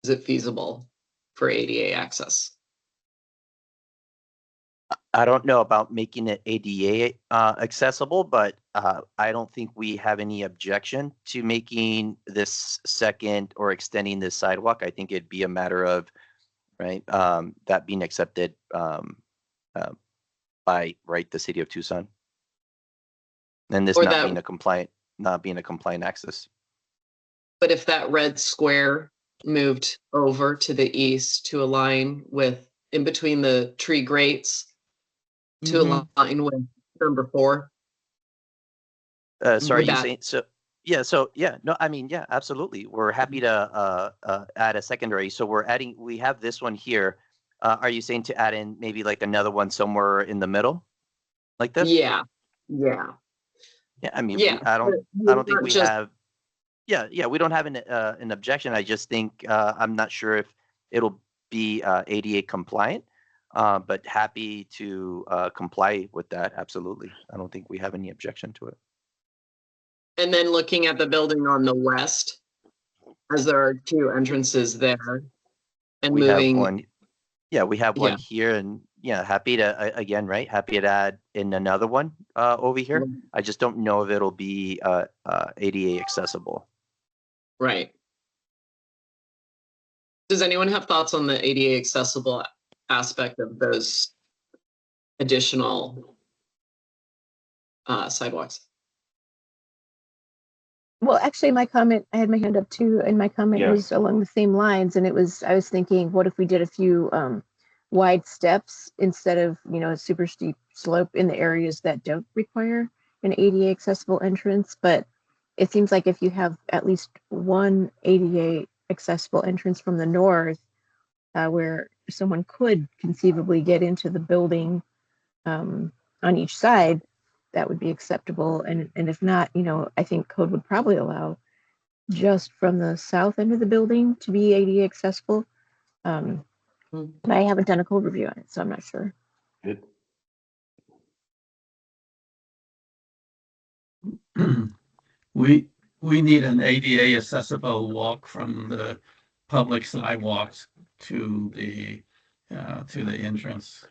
Is it feasible for ADA access? I don't know about making it ADA accessible, but I don't think we have any objection to making this second or extending this sidewalk. I think it'd be a matter of, right, that being accepted by the city of Tucson, and this Or not being a compliant access. But if that red square moved over to the east to align with, in between the tree grates, to align with number 4? Sorry, Would you that- saying so? Yeah, no, I mean, yeah, absolutely. We're happy to add a secondary. So we have this one here. Are you saying to add in maybe like another one somewhere in the middle, like this? Yeah. Yeah, I mean, Yeah. I but don't think not we just- have. Yeah, we don't have an objection. I just think I'm not sure if it'll be ADA compliant, but happy to comply with that. Absolutely, I don't think we have any objection to it. And then looking at the building on the west, as there are 2 entrances there, and We moving. have one. Yeah, we have one Yeah. here, and yeah, happy to again, right? Happy to add in another one over here. I just don't know if it'll be ADA accessible. Right. Does anyone have thoughts on the ADA accessible aspect of those additional sidewalks? Well, actually, my comment, I had my hand up too, and my comment Yeah. was along the same lines. And I was thinking, what if we did a few wide steps instead of, a super steep slope in the areas that don't require an ADA accessible entrance? But it seems like if you have at least one ADA accessible entrance from the north, where someone could conceivably get into the building on each side, that would be acceptable. And if not, I think code would probably allow just from the south end of the building to be ADA accessible. But I haven't done a code review on it, so I'm not sure. Good. We need an ADA accessible walk from the public sidewalks to the entrance.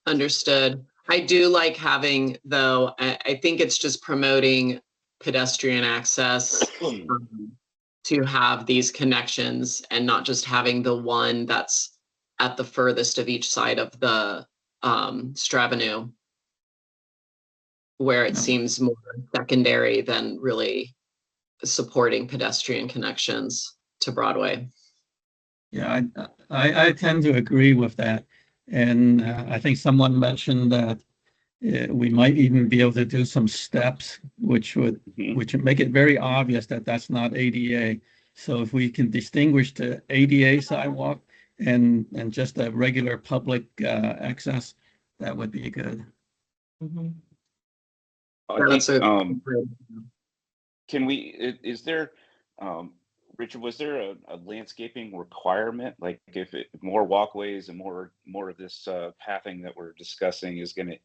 Understood. I do like having, though, I think it's just promoting pedestrian access to have these connections and not just having the one that's at the furthest of each side of the Stravenue, where it seems more secondary than really supporting pedestrian connections to Broadway. Yeah, I tend to agree with that. And I think someone mentioned that we might even be able to do some steps, which would make it very obvious that that's not ADA. So if we can distinguish the ADA sidewalk and just a regular public access, that would be good. I think, can we, is there, Richard, was there a landscaping requirement? Like if more walkways and more of this pathing that we're discussing is going to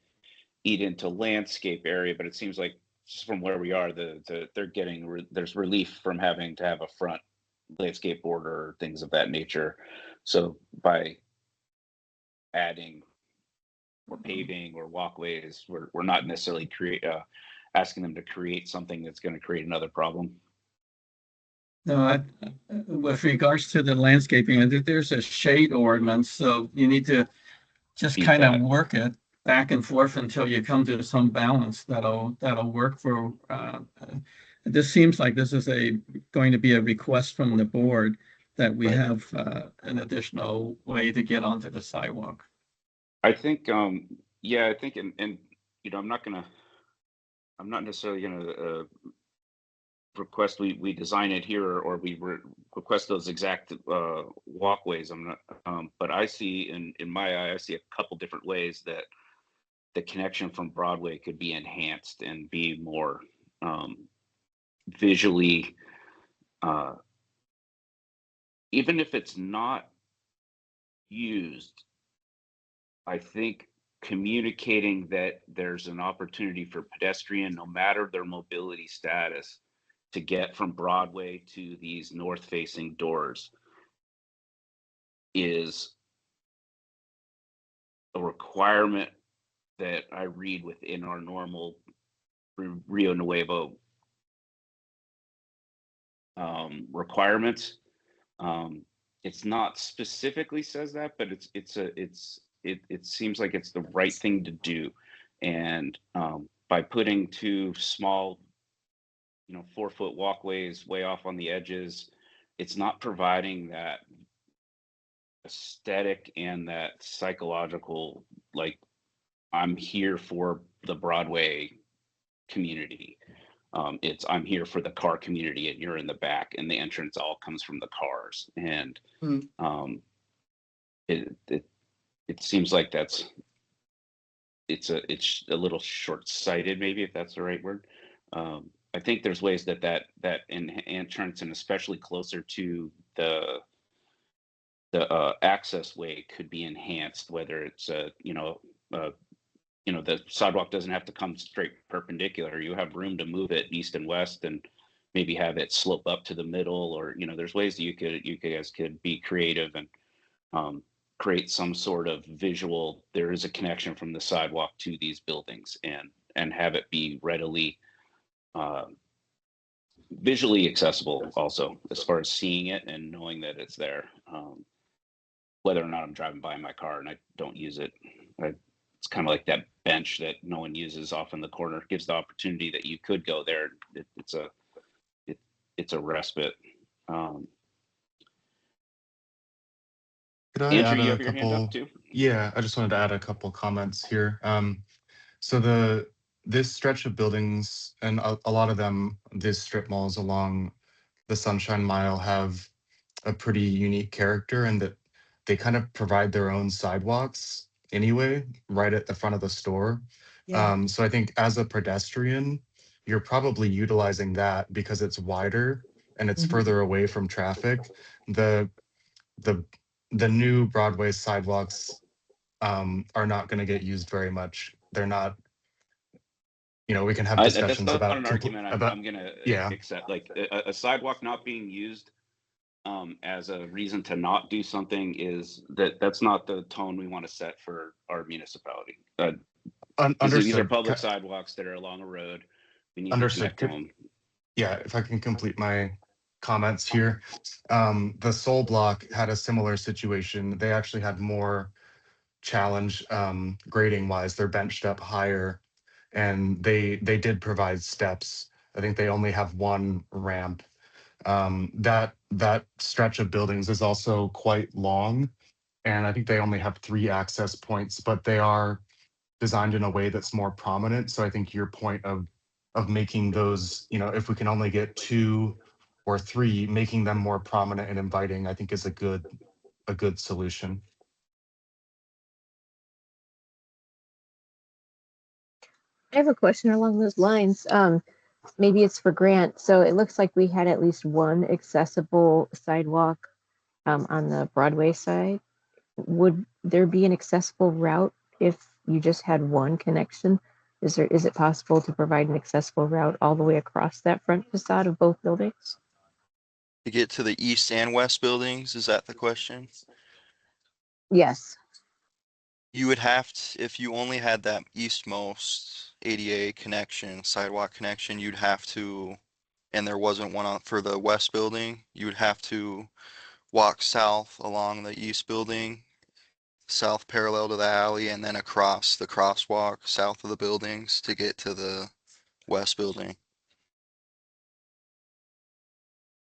eat into landscape area, but it seems like just from where we are, they're getting, there's relief from having to have a front landscape border or things of that nature. So by adding or paving or walkways, we're not necessarily asking them to create something that's going to create another problem. No, with regards to the landscaping, there's a shade ordinance, so you need to just kind of work it back and forth until you come to some balance that'll work for. This seems like this is going to be a request from the board that we have an additional way to get onto the sidewalk. I think, yeah, I think, and I'm not necessarily gonna request we design it here or we request those exact walkways. I'm not, but I see in my eye, I see a couple different ways that the connection from Broadway could be enhanced and be more visually, even if it's not used, I think communicating that there's an opportunity for pedestrian, no matter their mobility status, to get from Broadway to these north-facing doors is a requirement that I read within our normal Rio Nuevo requirements. It's not specifically says that, but it seems like it's the right thing to do. And by putting 2 small 4-foot walkways way off on the edges, it's not providing that aesthetic and that psychological I'm here for the Broadway community. I'm here for the car community, and you're in the back, and the entrance all comes from the cars. And Mm. It seems like it's a little short-sighted, maybe, if that's the right word. I think there's ways that entrance, and especially closer to the access way, could be enhanced, whether it's the sidewalk doesn't have to come straight perpendicular. You have room to move it east and west, and maybe have it slope up to the middle, or there's ways that you guys could be creative and create some sort of visual. There is a connection from the sidewalk to these buildings, and have it be readily visually accessible, also, as far as seeing it and knowing that it's there. Whether or not I'm driving by in my car and I don't use it, it's kind of like that bench that no one uses off in the corner. It gives the opportunity that you could go there. It's a respite. Could I Andrew, add you a have your hand up couple? too? Yeah, I just wanted to add a couple comments here. So this stretch of buildings, and a lot of them, these strip malls along the Sunshine Mile, have a pretty unique character, and that they kind of provide their own sidewalks anyway, right at the front of the store. Yeah. So I think as a pedestrian, you're probably utilizing that because it's wider and it's Mhm. further away from traffic. The the the new Broadway sidewalks are not going to get used very much. They're not, we can have That's discussions not about an argument I'm gonna yeah. accept. Like a sidewalk not being used as a reason to not do something, that's not the tone we want to set for our municipality. These are Understood. public sidewalks that are along a road. We need to Understood. connect to them. Yeah, if I can complete my comments here. The Soul Block had a similar situation. They actually had more challenge grading wise. They're benched up higher, and they did provide steps. I think they only have one ramp. That stretch of buildings is also quite long, and I think they only have 3 access points, but they are designed in a way that's more prominent. So I think your point of making those, if we can only get 2 or 3, making them more prominent and inviting, I think is a good solution. I have a question along those lines. Maybe it's for Grant. So it looks like we had at least one accessible sidewalk on the Broadway side. Would there be an accessible route if you just had one connection? Is it possible to provide an accessible route all the way across that front facade of both buildings? To get to the east and west buildings, is that the question? Yes. You would have to, if you only had that eastmost ADA connection, sidewalk connection, you'd have to, and there wasn't one for the west building, you would have to walk south along the east building, south parallel to the alley, and then across the crosswalk south of the buildings to get to the west building.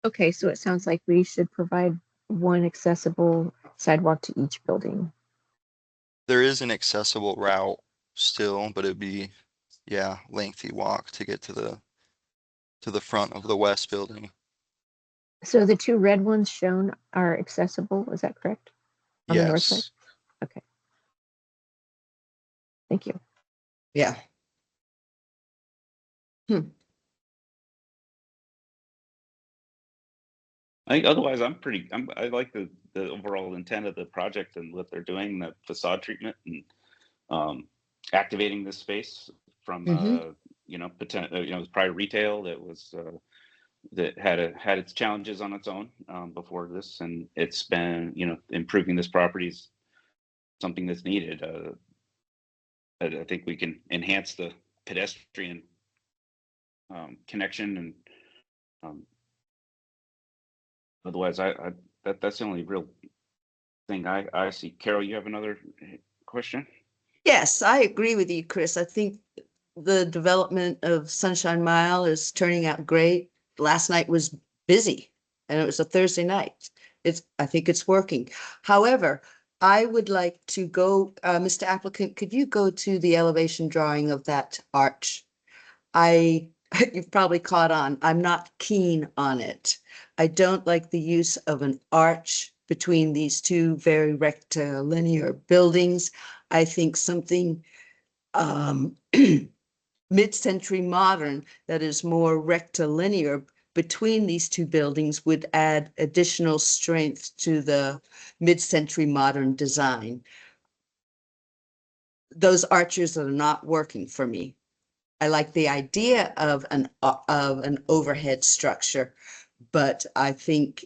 Okay, so it sounds like we should provide one accessible sidewalk to each building. There is an accessible route still, but it'd be, yeah, lengthy walk to get to the front of the west building. So the 2 red ones shown are accessible, is that correct? On the north side? Yes. Okay. Thank you. Yeah. I think otherwise, I like the overall intent of the project and what they're doing, the facade treatment, and activating this space from potential, prior retail that was that had its challenges on its own before this, and it's been, improving this property is something that's needed. I think we can enhance the pedestrian connection, and otherwise, that's the only real thing I see. Carol, you have another question? Yes, I agree with you, Chris. I think the development of Sunshine Mile is turning out great. Last night was busy and it was a Thursday night. I think it's working. However, I would like to go, Mr. Applicant, could you go to the elevation drawing of that arch? You've probably caught on, I'm not keen on it. I don't like the use of an arch between these two very rectilinear buildings. I think something mid-century modern that is more rectilinear between these two buildings would add additional strength to the mid-century modern design. Those arches are not working for me. I like the idea of an overhead structure, but I think,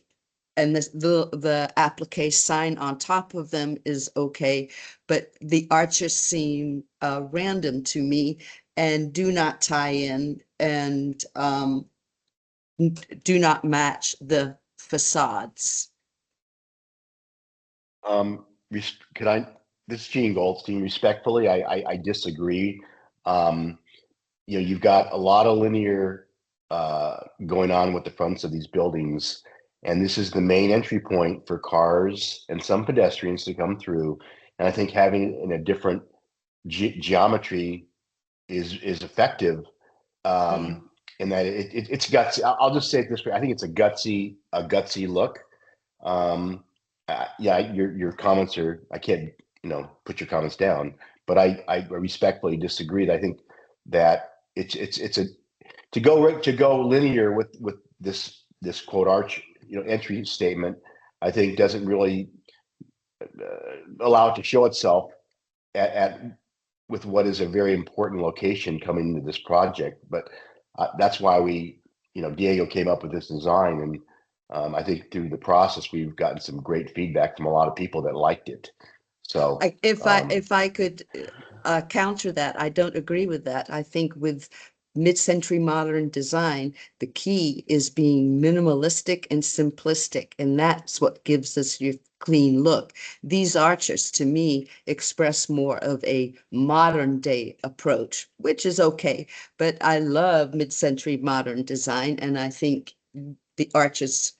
and the applique sign on top of them is okay, but the arches seem random to me and do not tie in and do not match the facades. Could I, this is Gene Goldstein, respectfully, I disagree. You know, you've got a lot of linear going on with the fronts of these buildings, and this is the main entry point for cars and some pedestrians to come through. And I think having it in a different geometry is effective. In that it's gutsy. I'll just say it this way: I think it's a gutsy look. Yeah, your comments are. I can't put your comments down, but I respectfully disagree. I think that it's a to go linear with this quote arch entry statement. I think doesn't really allow it to show itself at with what is a very important location coming into this project. But that's why Diego came up with this design, and I think through the process we've gotten some great feedback from a lot of people that liked it. So If I could counter that, I don't agree with that. I think with mid-century modern design, the key is being minimalistic and simplistic, and that's what gives us your clean look. These arches, to me, express more of a modern day approach, which is okay, but I love mid-century modern design, and I think the arches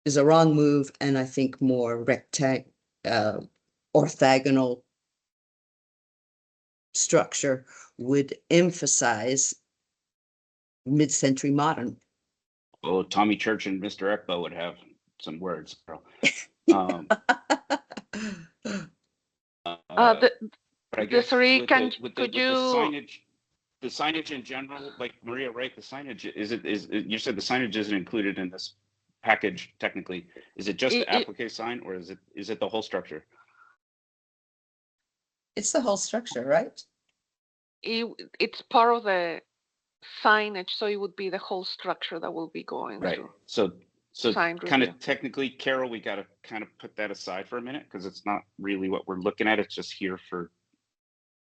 is a wrong move, and I think more orthogonal structure would emphasize mid-century modern. Well, Tommy Church and Mr. Ekbo would have some words. But I guess Desiree, with could the you? signage in general, like Maria, right? The signage is you said the signage isn't included in this package technically. Is it just the applique sign, or is it the whole structure? It's the whole structure, right? It's part of the signage, so it would be the whole structure that will be going Right. through. So Sign kind review. of technically, Carol, we got to kind of put that aside for a minute because it's not really what we're looking at. It's just here for,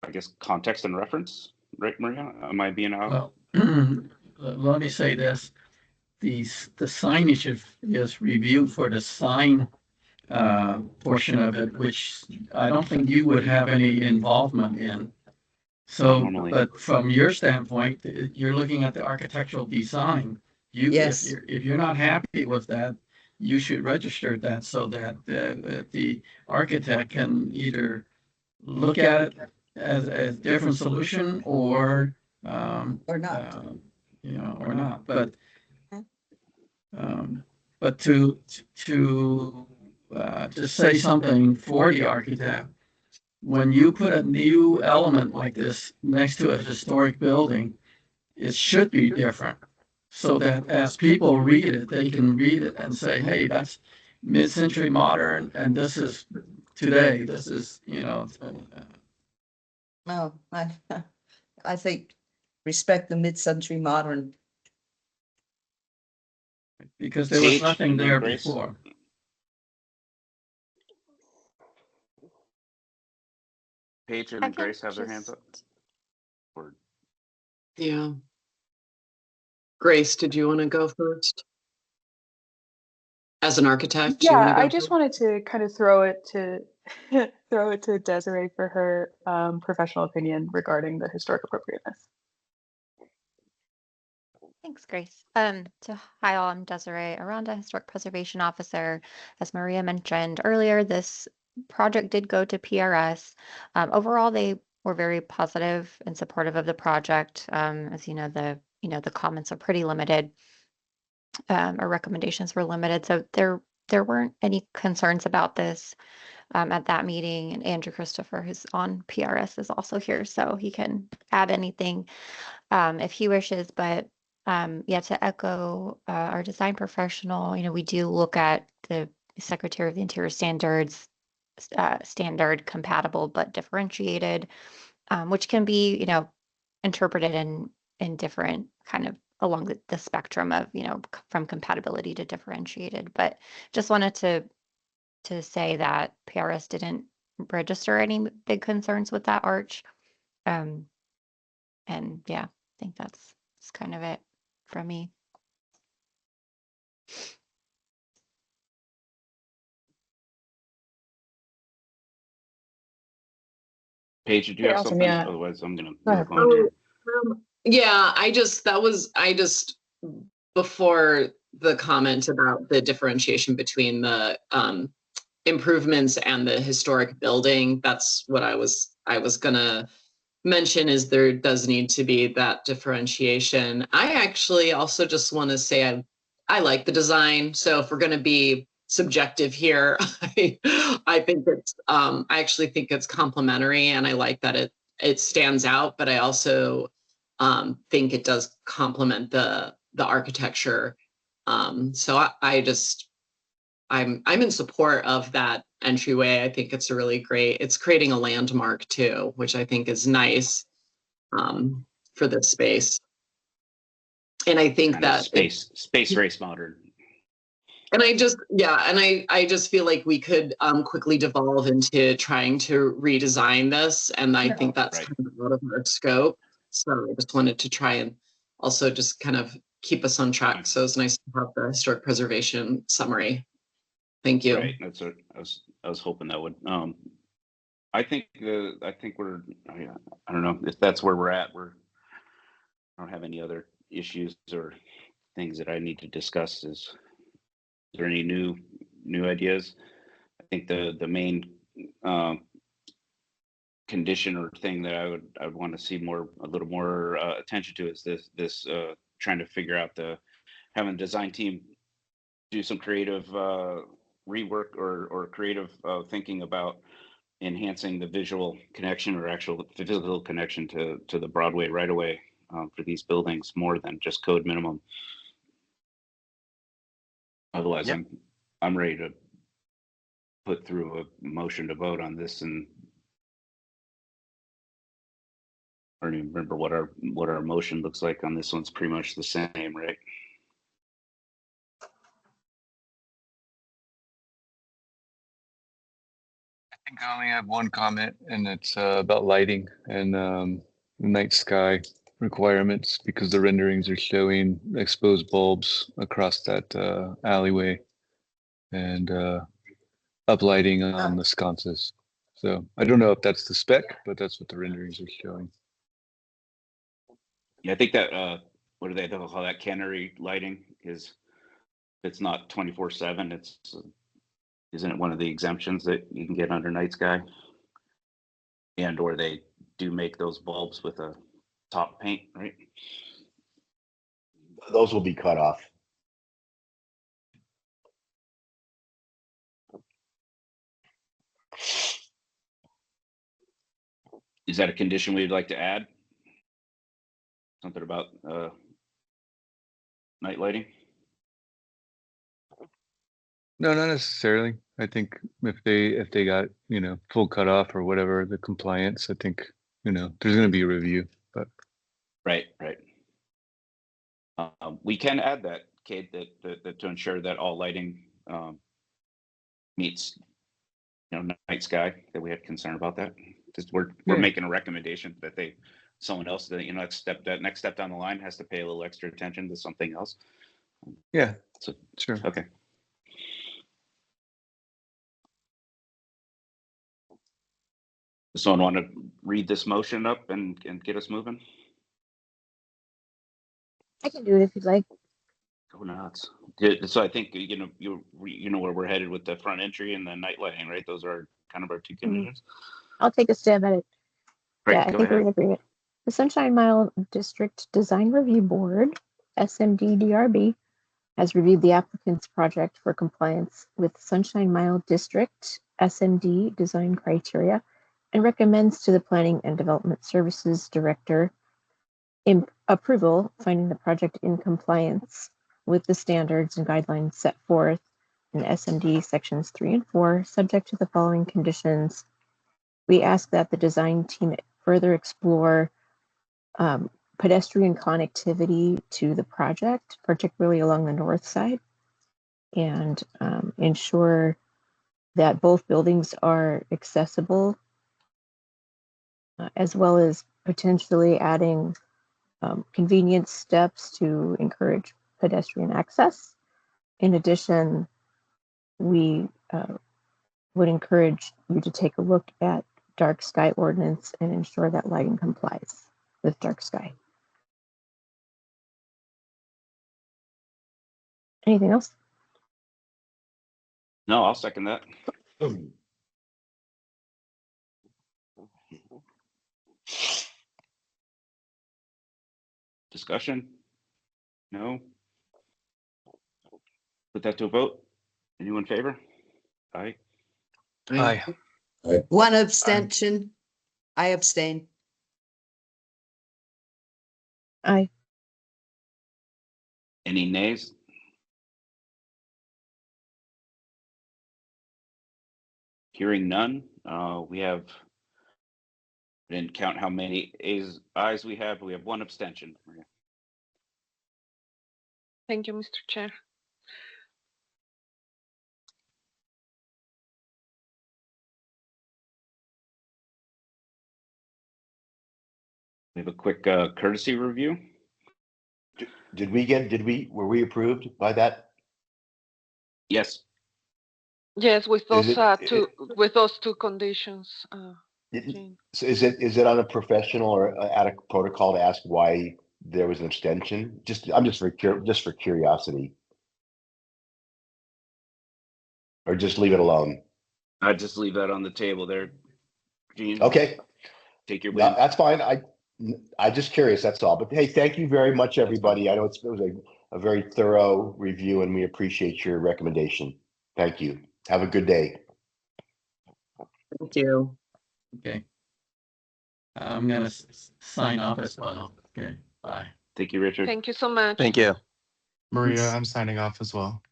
I guess, context and reference. Right, Maria? Am I being out? Well, let me say this. The signage is reviewed for the sign portion of it, which I don't think you would have any involvement in. So, Normally. but from your standpoint, you're looking at the architectural design. Yes. If you're not happy with that, you should register that so that the architect can either look at it as a different solution or not. or not. But to just say something for the architect, when you put a new element like this next to a historic building, it should be different so that as people read it, they can read it and say, hey, that's mid-century modern, and this is today. This is, No, I think respect the mid-century modern. because there was Paige nothing and then there Grace. before. Paige I and can Grace have their hands up. Or Yeah. Grace, did you want to go first? As an architect, do you want Yeah, to go I just wanted to kind of throw it to throw it to Desiree for her professional opinion regarding the historic appropriateness. Thanks, Grace. So hi all, I'm Desiree Aranda, Historic Preservation Officer. As Maria mentioned earlier, this project did go to PRS. Overall, they were very positive and supportive of the project. As you know, the comments are pretty limited. Our recommendations were limited, so there weren't any concerns about this at that meeting. And Andrew Christopher, who's on PRS, is also here, so he can add anything if he wishes. But yeah, to echo our design professional, we do look at the Secretary of the Interior standards, standard compatible but differentiated, which can be, interpreted in different kind of along the spectrum of, from compatibility to differentiated. But just wanted to say that PRS didn't register any big concerns with that arch. And yeah, I think that's kind of it from me. Paige, did you Okay, have awesome. something? Yeah. Otherwise, I'm gonna Go ahead. move on here. Yeah, before the comment about the differentiation between the improvements and the historic building, that's what I was gonna mention, is there does need to be that differentiation. I actually also just want to say I like the design. So if we're going to be subjective here, I think it's I actually think it's complementary, and I like that it stands out. But I also think it does complement the architecture. So I'm in support of that entryway. I think it's it's creating a landmark too, which I think is nice for this space. And I think Kind of that space race modern. and I just feel like we could quickly devolve into trying to redesign this. And I think that's Right. kind of out of our scope. So I just wanted to try and also just kind of keep us on track. So it's nice to have the historic preservation summary. Thank you. Right. That's what I was hoping that would. I think we're. I don't know if that's where we're at. I don't have any other issues or things that I need to discuss. Is there any new ideas? I think the main condition or thing that I would want to see a little more attention to is this trying to figure out having the design team do some creative rework or creative thinking about enhancing the visual connection or actual physical connection to the Broadway right away for these buildings more than just code minimum. Otherwise, Yep. I'm ready to put through a motion to vote on this, and I don't even remember what our motion looks like on this one's pretty much the same, right? I think I only have one comment, and it's about lighting and the night sky requirements, because the renderings are showing exposed bulbs across that alleyway and uplighting on the sconces. So I don't know if that's the spec, but that's what the renderings are showing. Yeah, I think that what do they call that, cannery lighting? Is it's not 24/7. It's isn't it one of the exemptions that you can get under night sky? And or they do make those bulbs with a top paint, right? Those will be cut off. Is that a condition we'd like to add? Something about night lighting? No, not necessarily. I think if they got, full cutoff or whatever, the compliance, I think, there's going to be a review, but. Right. We can add that, Kate, that to ensure that all lighting meets, night sky, that we had concern about that. Just we're making a recommendation that someone else, that next step down the line has to pay a little extra attention to something else. Yeah. So sure. Okay. Does someone want to read this motion up and get us moving? I can do it if you'd like. Go nuts. So I think, you know, you know where we're headed with the front entry and the night lighting, right? Those are kind of our two conditions. I'll take a stab at it. Great, Yeah, I go think we're ahead. in agreement. The Sunshine Mile District Design Review Board, SMD DRB, has reviewed the applicant's project for compliance with Sunshine Mile District SMD design criteria and recommends to the Planning and Development Services Director approval, finding the project in compliance with the standards and guidelines set forth in SMD sections 3 and 4, subject to the following conditions. We ask that the design team further explore pedestrian connectivity to the project, particularly along the north side, and ensure that both buildings are accessible, as well as potentially adding convenience steps to encourage pedestrian access. In addition, we would encourage you to take a look at dark sky ordinance and ensure that lighting complies with dark sky. Anything else? No, I'll second that. Discussion? No? Put that to a vote. Anyone in favor? Aye. Aye. One abstention. I abstain. Aye. Any nays? Hearing none, we have, didn't count how many ayes we have, but we have one abstention. Thank you, Mr. Chair. We have a quick courtesy review. Were we approved by that? Yes. Yes, with Is those it- with those two conditions. Jane. So is it on a professional or at a protocol to ask why there was an abstention? I'm just for curiosity. Or just leave it alone? I'd just leave that on the table there. Gene, Okay, take your no, win. that's fine. I'm just curious, that's all. But hey, thank you very much, everybody. I know it was a very thorough review and we appreciate your recommendation. Thank you. Have a good day. Thank you. Okay. I'm gonna sign off as well. Okay, bye. Thank you, Richard. Thank you so much. Thank you. Maria, I'm signing off as well.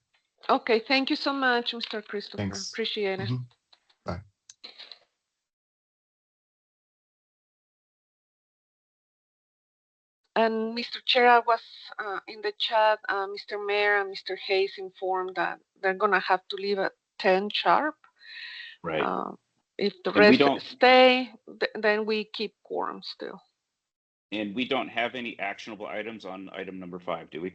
Okay, thank you so much, Mr. Christopher. Thanks. Appreciate it. Mhm. Bye. And Mr. Chair, I was in the chat, Mr. Mayor and Mr. Hayes informed that they're gonna have to leave at 10 sharp. Right. If the And we rest don't- stay, then we keep quorum still. And we don't have any actionable items on item number 5, do we?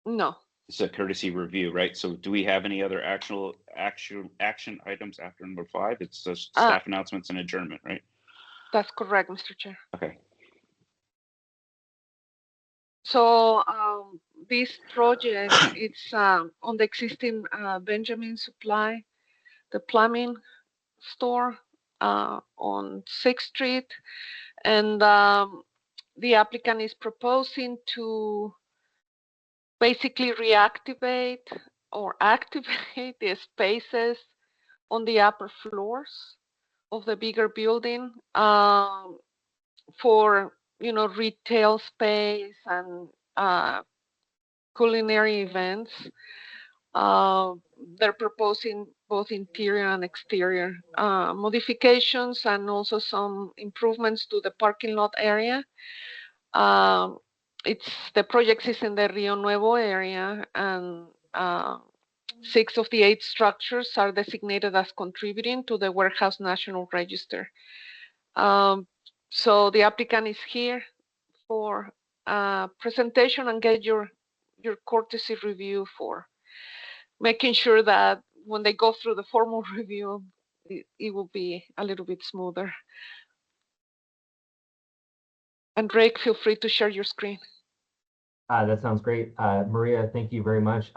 No, It's a courtesy review, right? So do we have any other actual action items after number 5? It's just staff announcements and adjournment, right? that's correct, Mr. Chair. Okay. So this project, it's on the existing Benjamin Supply, the plumbing store on 6th Street. And the applicant is proposing to basically reactivate or activate the spaces on the upper floors of the bigger building for, retail space and culinary events. They're proposing both interior and exterior modifications and also some improvements to the parking lot area. The project is in the Rio Nuevo area, and 6 of the 8 structures are designated as contributing to the Warehouse National Register. So the applicant is here for presentation and get your courtesy review for making sure that when they go through the formal review, it will be a little bit smoother. And Drake, feel free to share your screen. That sounds great. Maria, thank you very much.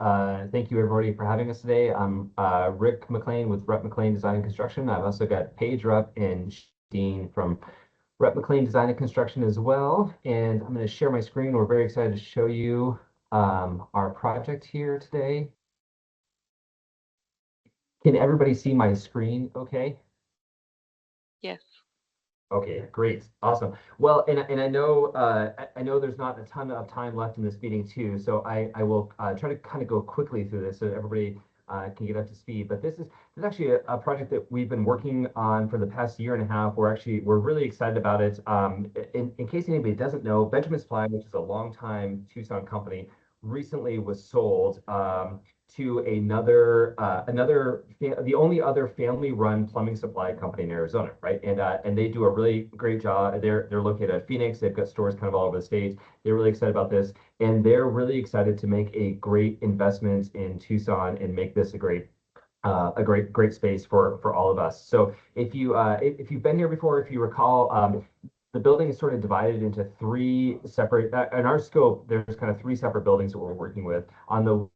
Thank you everybody for having us today. I'm Rick McLean with Rep McLean Design and Construction. I've also got Paige Rupp and Dean from Rep McLean Design and Construction as well. And I'm going to share my screen. We're very excited to show you our project here today. Can everybody see my screen okay? Yes. Okay, great, awesome. Well, and I know I know there's not a ton of time left in this meeting too, so I will try to kind of go quickly through this so everybody can get up to speed. But this is actually a project that we've been working on for the past year and a half. We're really excited about it. In case anybody doesn't know, Benjamin Supply, which is a longtime Tucson company, recently was sold. To the only other family-run plumbing supply company in Arizona, right? And they do a really great job. They're located at Phoenix. They've got stores kind of all over the state. They're really excited about this, and they're really excited to make a great investment in Tucson and make this a great space for all of us. So if you've been here before, if you recall, the building is sort of divided into three separate. In our scope, there's kind of three separate buildings that we're working with. On the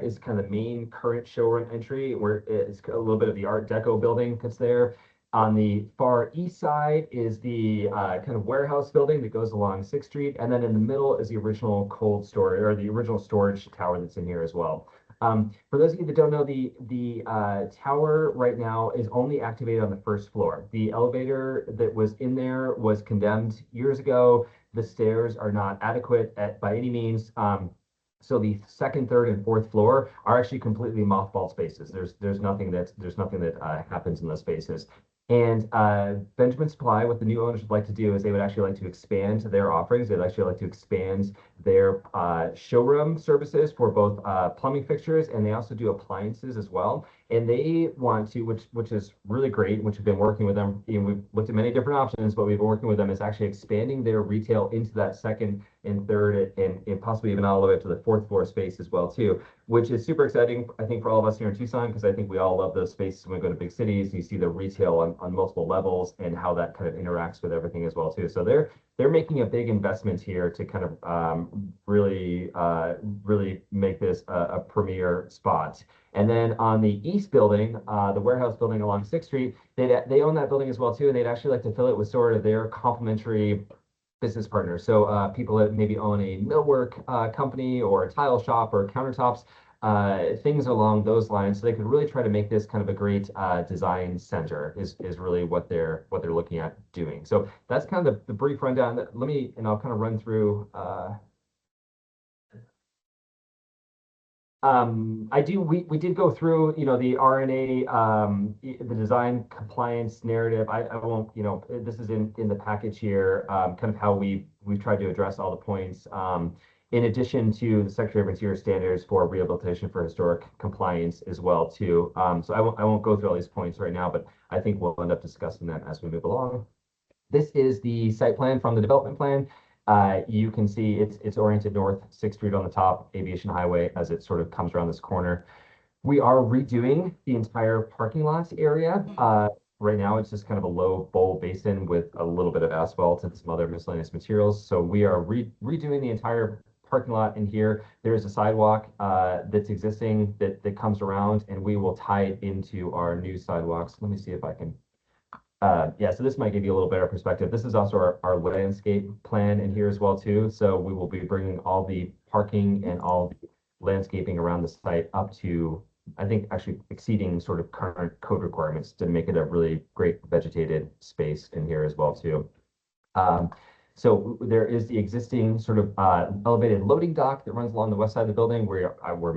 is kind of the main current showroom entry, where it's a little bit of the Art Deco building that's there. On the far east side is the kind of warehouse building that goes along 6th Street. And then in the middle is the original cold storage, or the original storage tower that's in here as well. For those of you that don't know, the tower right now is only activated on the first floor. The elevator that was in there was condemned years ago. The stairs are not adequate by any means. So the second, third, and fourth floor are actually completely mothballed spaces. There's nothing that happens in those spaces. And Benjamin Supply, what the new owners would like to do is they would actually like to expand their offerings. They'd actually like to expand their showroom services for both plumbing fixtures, and they also do appliances as well. And they want to, which is really great, which we've been working with them. We've looked at many different options, but we've been working with them is actually expanding their retail into that second and third and possibly even all the way up to the fourth floor space as well too, which is super exciting, I think, for all of us here in Tucson, because I think we all love those spaces when we go to big cities. You see the retail on multiple levels and how that kind of interacts with everything as well too. So they're making a big investment here to kind of really make this a premier spot. And then on the east building, the warehouse building along 6th Street, they own that building as well too, and they'd actually like to fill it with sort of their complementary business partners. So people that maybe own a millwork company or a tile shop or countertops, things along those lines. So they could really try to make this kind of a great design center is really what they're looking at doing. So that's kind of the brief rundown. I'll kind of run through. We did go through, the RNA, the design compliance narrative. I won't, this is in the package here, kind of how we've tried to address all the points. In addition to the Secretary of Interior standards for rehabilitation for historic compliance as well too. So I won't go through all these points right now, but I think we'll end up discussing that as we move along. This is the site plan from the development plan. You can see it's oriented north, 6th Street on the top, Aviation Highway as it sort of comes around this corner. We are redoing the entire parking lot area. Right now, it's just kind of a low bowl basin with a little bit of asphalt and some other miscellaneous materials. So we are redoing the entire parking lot in here. There is a sidewalk that's existing that comes around, and we will tie it into our new sidewalks. Let me see if I can. So this might give you a little better perspective. This is also our landscape plan in here as well too. So we will be bringing all the parking and all the landscaping around the site up to, I think, actually exceeding sort of current code requirements to make it a really great vegetated space in here as well too. So there is the existing sort of elevated loading dock that runs along the west side of the building. We're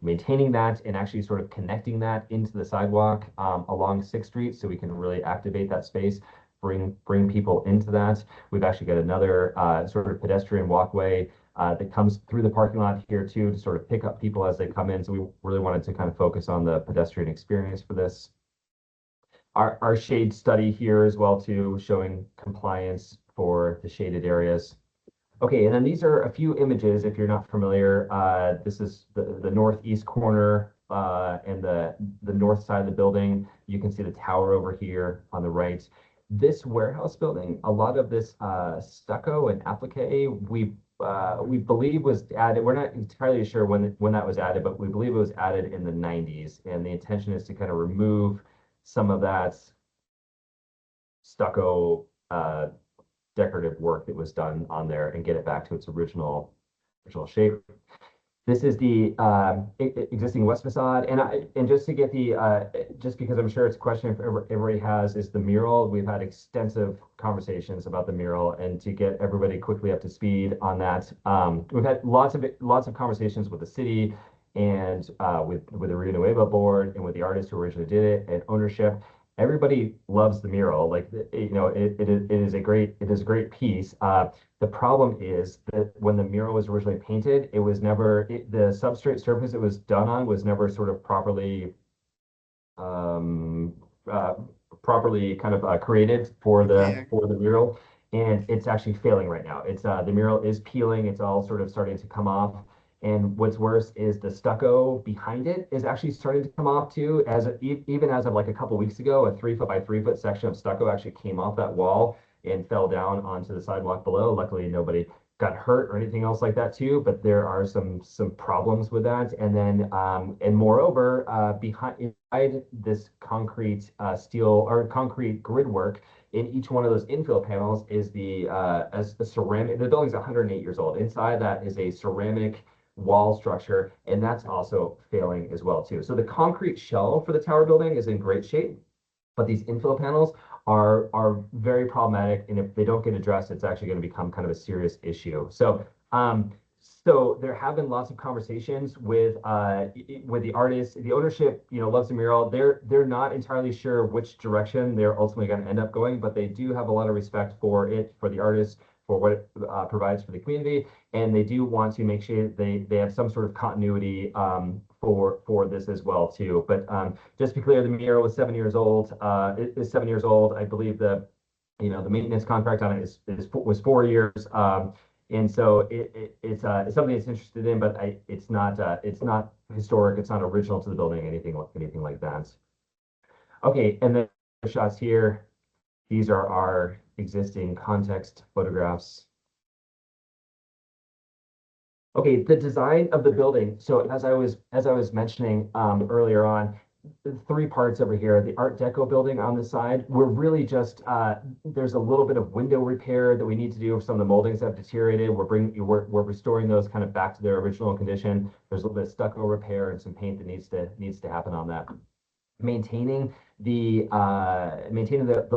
maintaining that and actually sort of connecting that into the sidewalk along 6th Street, so we can really activate that space, bring people into that. We've actually got another sort of pedestrian walkway that comes through the parking lot here too, to sort of pick up people as they come in. So we really wanted to kind of focus on the pedestrian experience for this. Our shade study here as well too, showing compliance for the shaded areas. Okay, and then these are a few images if you're not familiar. This is the northeast corner and the north side of the building. You can see the tower over here on the right. This warehouse building, a lot of this stucco and applique, we believe was added. We're not entirely sure when that was added, but we believe it was added in the 90s. And the intention is to kind of remove some of that stucco decorative work that was done on there and get it back to its original shape. This is the existing west facade, and just to get the just because I'm sure it's a question if everybody has is the mural. We've had extensive conversations about the mural, and to get everybody quickly up to speed on that, we've had lots of conversations with the city and with the Rio Nuevo board and with the artist who originally did it and ownership. Everybody loves the mural. Like it is a great piece. The problem is that when the mural was originally painted, it was never the substrate surface it was done on was never sort of properly um, uh, kind of created for the mural, and it's actually failing right now. It's the mural is peeling. It's all sort of starting to come off. And what's worse is the stucco behind it is actually starting to come off too. Even as of like a couple weeks ago, a 3 foot by 3 foot section of stucco actually came off that wall and fell down onto the sidewalk below. Luckily, nobody got hurt or anything else like that too, but there are some problems with that. And then and moreover, behind this concrete steel or concrete grid work in each one of those infill panels is as the ceramic. The building's 108 years old. Inside that is a ceramic wall structure, and that's also failing as well too. So the concrete shell for the tower building is in great shape, but these infill panels are very problematic, and if they don't get addressed, it's actually going to become kind of a serious issue. So so there have been lots of conversations with the artists. The ownership, loves the mural. They're not entirely sure which direction they're ultimately going to end up going, but they do have a lot of respect for it, for the artists, for what it provides for the community, and they do want to make sure they have some sort of continuity for this as well too. But just to be clear, the mural is 7 years old. It is 7 years old. I believe the maintenance contract on it was 4 years. And so it's something it's interested in, but it's not historic. It's not original to the building, anything like that. Okay, and then the shots here. These are our existing context photographs. Okay, the design of the building. So as I was mentioning earlier on, 3 parts over here. The Art Deco building on the side. We're really just there's a little bit of window repair that we need to do. Some of the moldings have deteriorated. We're restoring those kind of back to their original condition. There's a little bit of stucco repair and some paint that needs to happen on that. Maintaining the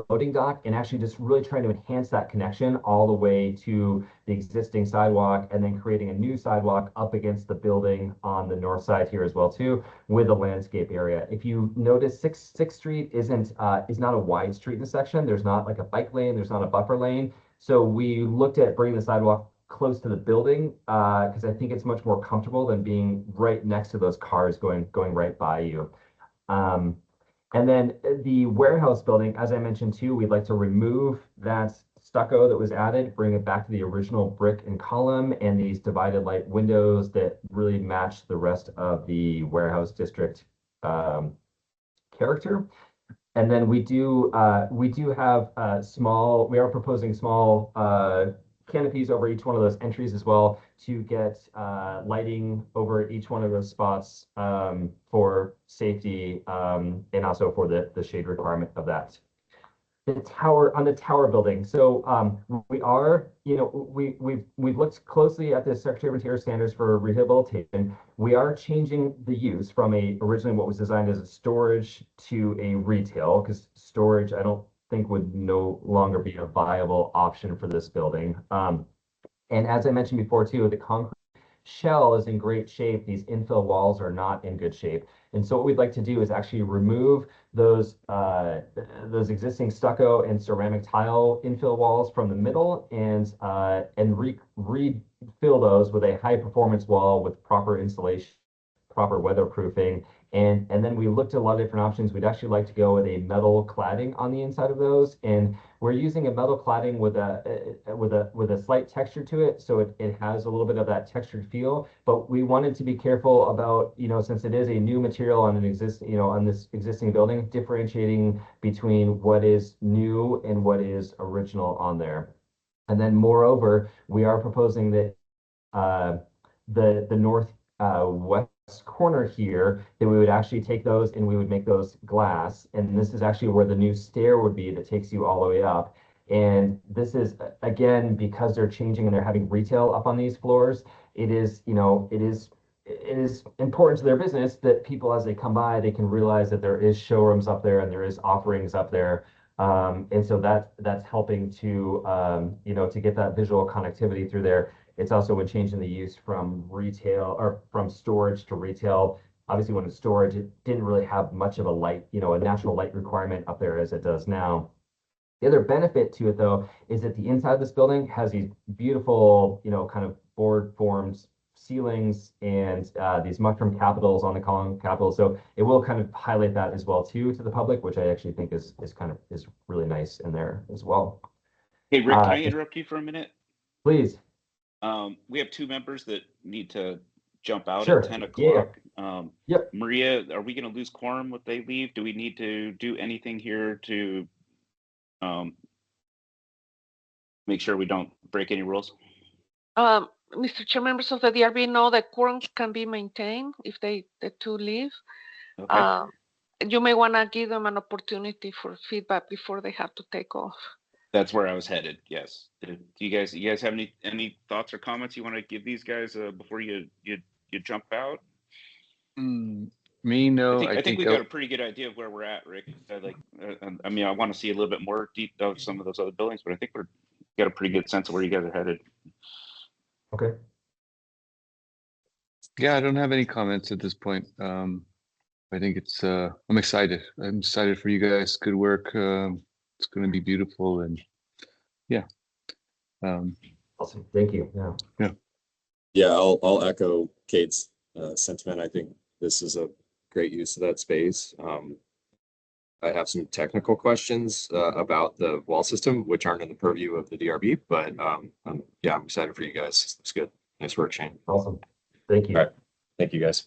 loading dock and actually just really trying to enhance that connection all the way to the existing sidewalk, and then creating a new sidewalk up against the building on the north side here as well too, with a landscape area. If you notice, Sixth Street is not a wide street in the section. There's not like a bike lane. There's not a buffer lane. So we looked at bringing the sidewalk close to the building because I think it's much more comfortable than being right next to those cars going right by you. And then the warehouse building, as I mentioned too, we'd like to remove that stucco that was added, bring it back to the original brick and column, and these divided light windows that really match the rest of the warehouse district character. And then we do have we are proposing small canopies over each one of those entries as well to get lighting over each one of those spots for safety and also for the shade requirement of that. The tower building. So we are, we've looked closely at the Secretary of Interior standards for rehabilitation. We are changing the use from originally what was designed as a storage to a retail, because storage I don't think would no longer be a viable option for this building. And as I mentioned before too, the concrete shell is in great shape. These infill walls are not in good shape. And so what we'd like to do is actually remove those existing stucco and ceramic tile infill walls from the middle and refill those with a high performance wall with proper insulation, proper weatherproofing. And then we looked at a lot of different options. We'd actually like to go with a metal cladding on the inside of those. And we're using a metal cladding with a slight texture to it. So it has a little bit of that textured feel, but we wanted to be careful about, since it is a new material on on this existing building, differentiating between what is new and what is original on there. And then moreover, we are proposing that the north west corner here, then we would actually take those and we would make those glass. And this is actually where the new stair would be that takes you all the way up. And this is, again, because they're changing and they're having retail up on these floors, it is, it is important to their business that people, as they come by, they can realize that there is showrooms up there and there is offerings up there. And so that's helping to, to get that visual connectivity through there. It's also when changing the use from retail or from storage to retail. Obviously, when it's storage, it didn't really have much of a light, a natural light requirement up there as it does now. The other benefit to it, though, is that the inside of this building has these beautiful, kind of board formed ceilings and these mushroom capitals on the column capitals. So it will kind of highlight that as well too to the public, which I actually think is really nice in there as well. Hey Rick, can I interrupt you for a minute? Please. We have two members that need to jump out Sure. at 10 o'clock. Yep. Maria, are we going to lose quorum if they leave? Do we need to do anything here to make sure we don't break any rules? Mr. Chair, members of the DRB know that quorum can be maintained if the two leave. Okay. You may want to give them an opportunity for feedback before they have to take off. That's where I was headed. Yes. Do you guys have any thoughts or comments you want to give these guys before you jump out? Me, no. I think we got a pretty good idea of where we're at, Rick. I mean, I want to see a little bit more deep of some of those other buildings, but I think we're got a pretty good sense of where you guys are headed. Okay. Yeah, I don't have any comments at this point. I think it's I'm excited. I'm excited for you guys. Good work. It's going to be beautiful, and yeah. Awesome. Thank you. Yeah, I'll echo Kate's sentiment. I think this is a great use of that space. I have some technical questions about the wall system, which aren't in the purview of the DRB, but yeah, I'm excited for you guys. It's good. Nice work, Shane. Awesome. Thank you. All right. Thank you, guys.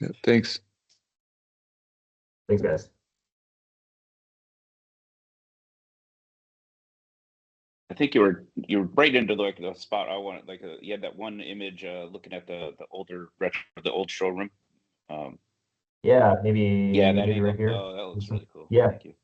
Yeah, thanks. Thanks, guys. I think you were right into the spot I wanted. You had that one image looking at the old showroom. Yeah, maybe. Yeah, that maybe right here. Oh, that looks really cool. Yeah. Thank you.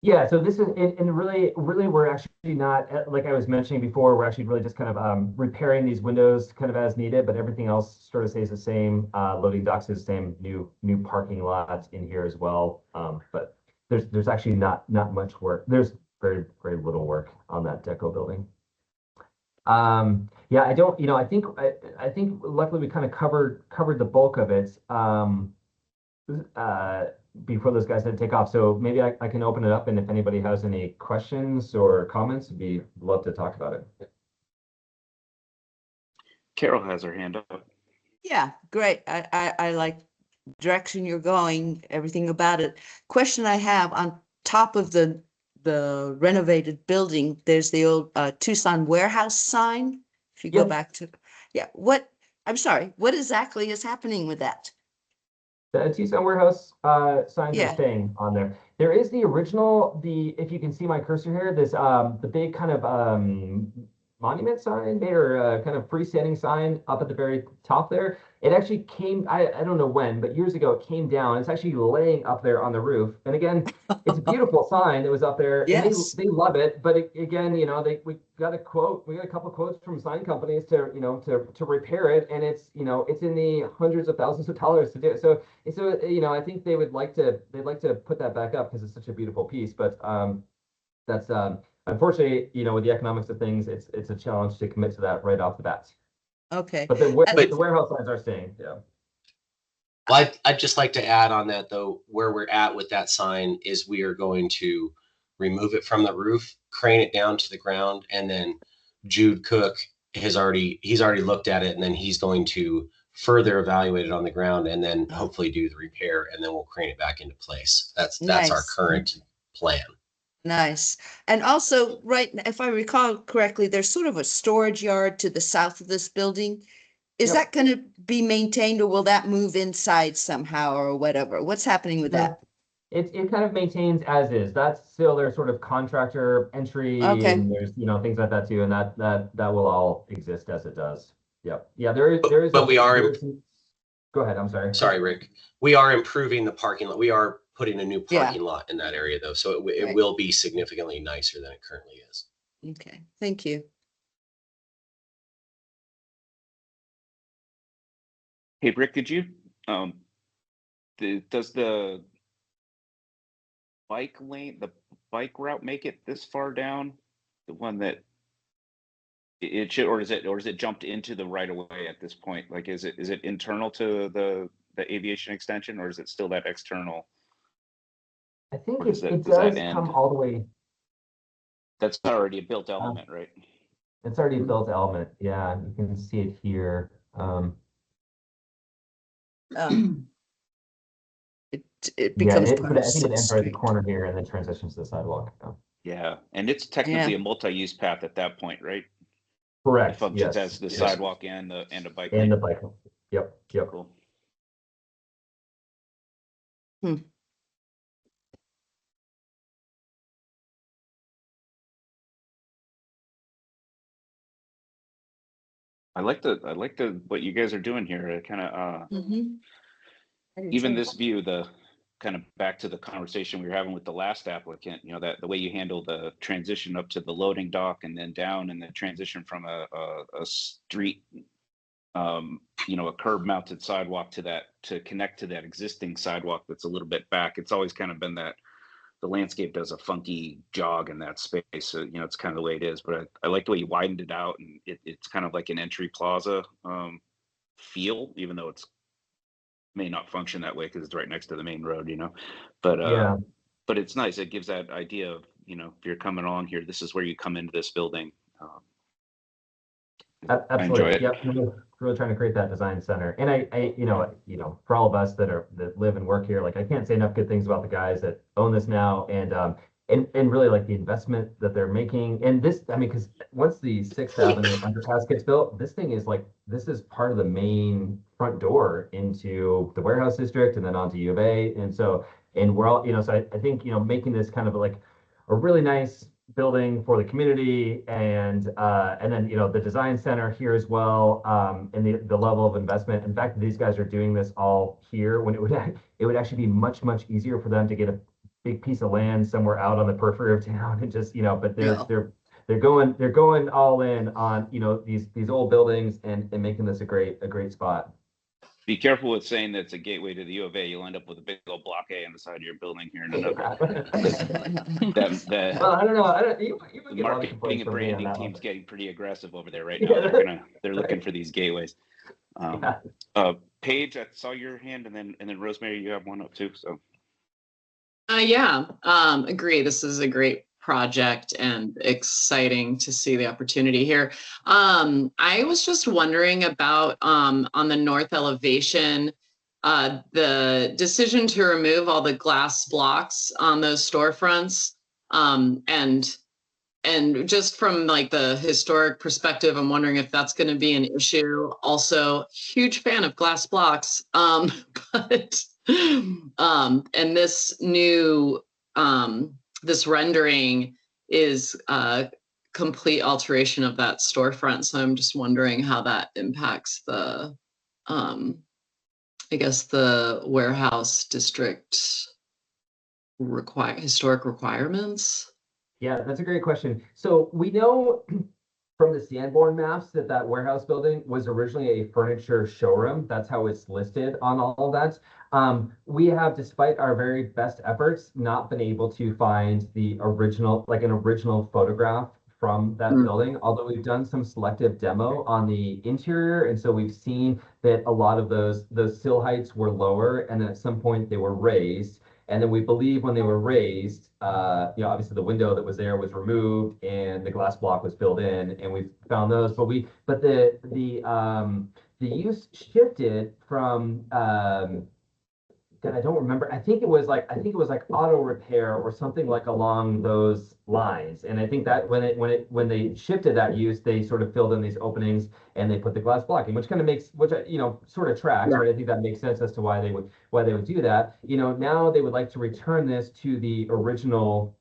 Yeah, so this is, and really, we're actually not, like I was mentioning before, we're actually really just kind of repairing these windows kind of as needed, but everything else sort of stays the same. Loading docks is the same, new parking lots in here as well. But there's actually not much work. There's very, very little work on that deco building. Yeah, I don't, I think luckily we kind of covered the bulk of it. Before those guys had to take off. So maybe I can open it up, and if anybody has any questions or comments, we'd love to talk about it. Carol has her hand up. Yeah, great. I like direction you're going, everything about it. Question I have, on top of the renovated building, there's the old Tucson warehouse sign. If you go back to, I'm sorry, what exactly is happening with that? The Tucson warehouse signs are staying on there. There is the original, if you can see my cursor here, this the big kind of monument sign or kind of freestanding sign up at the very top there. It actually came, I don't know when, but years ago it came down. It's actually laying up there on the roof. And again, it's a beautiful sign that was up there. Yes. And they love it. But again, we got a couple of quotes from sign companies to repair it. And it's in the hundreds of thousands of dollars to do it. So I think they'd like to put that back up because it's such a beautiful piece. But that's unfortunately, with the economics of things, it's a challenge to commit to that right off the bat. Okay. But the warehouse signs are staying, yeah. Well, I'd just like to add on that, though, where we're at with that sign is we are going to remove it from the roof, crane it down to the ground, and then Jude Cook he's already looked at it, and then he's going to further evaluate it on the ground and then hopefully do the repair, and then we'll crane it back into place. That's our current plan. Nice. And also, right, if I recall correctly, there's sort of a storage yard to the south of this building. Is that going to be maintained, or will that move inside somehow or whatever? What's happening with that? it kind of maintains as is. That's still their sort of contractor entry, Okay. and there's things like that too, and that will all exist as it does. Yep. Yeah, there is But we are, go ahead, I'm sorry. sorry, Rick. We are improving the parking lot. We are putting a new Yeah. parking lot in that area though. So it Right. will be significantly nicer than it currently is. Okay, thank you. Hey, Rick, did you, does the bike lane, the bike route make it this far down? The one that it should, or is it jumped into the right of way at this point? Like, is it internal to the aviation extension, or is it still that external? I think Or does it that does end? come all the way. That's already a built element, right? It's already a built element. Yeah, you can see it here. It becomes yeah, part of I think it ends right at the Street. corner here and then transitions to the sidewalk. Yeah, and it's technically Yeah. a multi-use path at that point, right? It Correct. functions Yes. as the Yes. sidewalk and a bike And lane. the bike. Yep. Yep. Cool. I like the what you guys are doing here. It kind of even this view, the kind of back to the conversation we were having with the last applicant, that the way you handle the transition up to the loading dock and then down, and the transition from a street, a curb mounted sidewalk to connect to that existing sidewalk that's a little bit back. It's always kind of been that the landscape does a funky jog in that space. So, it's kind of the way it is, but I like the way you widened it out, and it's kind of like an entry plaza feel, even though it's may not function that way because it's right next to the main road, but Yeah. but it's nice. It gives that idea of, if you're coming along here, this is where you come into this building. I enjoy Absolutely. it. Yep. Really trying to create that design center. And I for all of us that live and work here, like I can't say enough good things about the guys that own this now, and really like the investment that they're making. And this, I mean, because once the 6th Avenue underpass gets built, this is part of the main front door into the warehouse district and then onto U of A. And so, and we're all, so I think, making this kind of like a really nice building for the community, and then the design center here as well, and the level of investment. In fact, these guys are doing this all here when it would actually be much easier for them to get a big piece of land somewhere out on the periphery of town and just but they're going all in on these old buildings and making this a great spot. Be careful with saying that it's a gateway to the U of A. You'll end up with a big old block A on the side of your building here in another. Well, I don't know. You The marketing and branding team's getting pretty aggressive over there right now. They're looking for these gateways. Paige, I saw your hand, and then Rosemary, you have one up too. So. Agree. This is a great project and exciting to see the opportunity here. I was just wondering about on the north elevation, the decision to remove all the glass blocks on those storefronts, and just from like the historic perspective, I'm wondering if that's going to be an issue. Also, huge fan of glass blocks, but and this new this rendering is a complete alteration of that storefront. So I'm just wondering how that impacts the I guess the warehouse district historic requirements. Yeah, that's a great question. So we know from the Sanborn maps that warehouse building was originally a furniture showroom. That's how it's listed on all of that. We have, despite our very best efforts, not been able to find the original, like an original photograph from that building, although we've done some selective demo on the interior. And so we've seen that a lot of those sill heights were lower, and then at some point they were raised. And then we believe when they were raised, obviously the window that was there was removed and the glass block was filled in, and we found those. But the use shifted from God, I don't remember. I think it was like auto repair or something like along those lines. And I think that when they shifted that use, they sort of filled in these openings and they put the glass blocking, which kind of makes, which sort of tracks, right? I think that makes sense as to why they would do that. Now they would like to return this to the original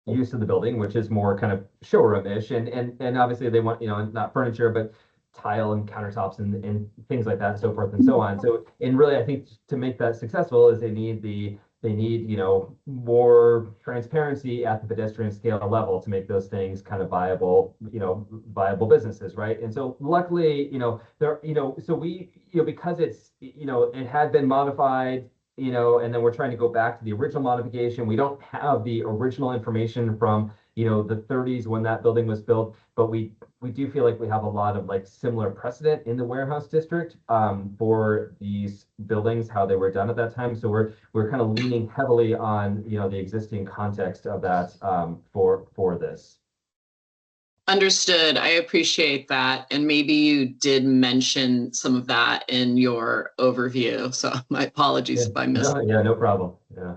use of the building, which is more kind of showroom-ish, and obviously they want, not furniture, but tile and countertops and things like that, and so forth and so on. So, and really, I think to make that successful is they need more transparency at the pedestrian scale level to make those things kind of viable, viable businesses, right? And so luckily, there, so we, because it's, it had been modified, and then we're trying to go back to the original modification. We don't have the original information from, the 30s when that building was built, but we do feel like we have a lot of like similar precedent in the warehouse district for these buildings, how they were done at that time. So we're kind of leaning heavily on, the existing context of that for this. Understood. I appreciate that. And maybe you did mention some of that in your overview. So my apologies if I missed it. Yeah, no problem. Yeah.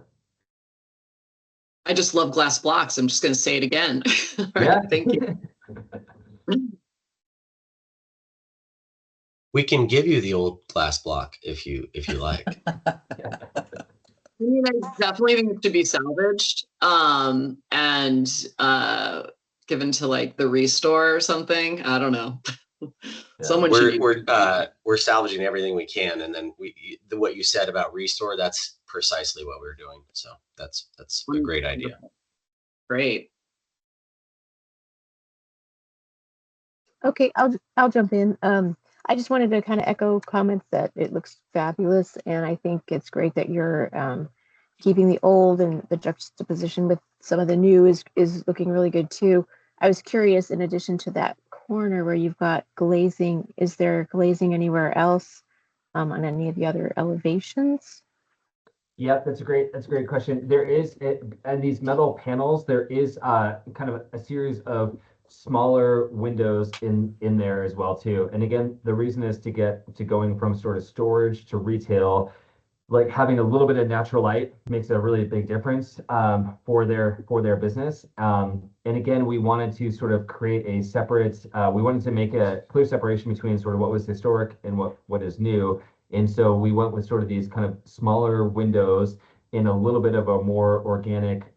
I just love glass blocks. I'm just going to say it again. All Yeah. right, thank you. We can give you the old glass block if you like. I mean, I definitely think it should be salvaged and given to like the restore or something. I don't know. Someone should. We're salvaging everything we can, and then what you said about restore, that's precisely what we're doing. So that's a great idea. Great. Okay, I'll jump in. I just wanted to kind of echo comments that it looks fabulous, and I think it's great that you're keeping the old and the juxtaposition with some of the new is looking really good too. I was curious, in addition to that corner where you've got glazing, is there glazing anywhere else on any of the other elevations? Yep, that's a great question. There is, and these metal panels, there is kind of a series of smaller windows in there as well too. And again, the reason is to get to going from sort of storage to retail, like having a little bit of natural light makes a really big difference for their business. And again, we wanted to sort of create a separate, we wanted to make a clear separation between sort of what was historic and what is new. And so we went with sort of these kind of smaller windows in a little bit of a more organic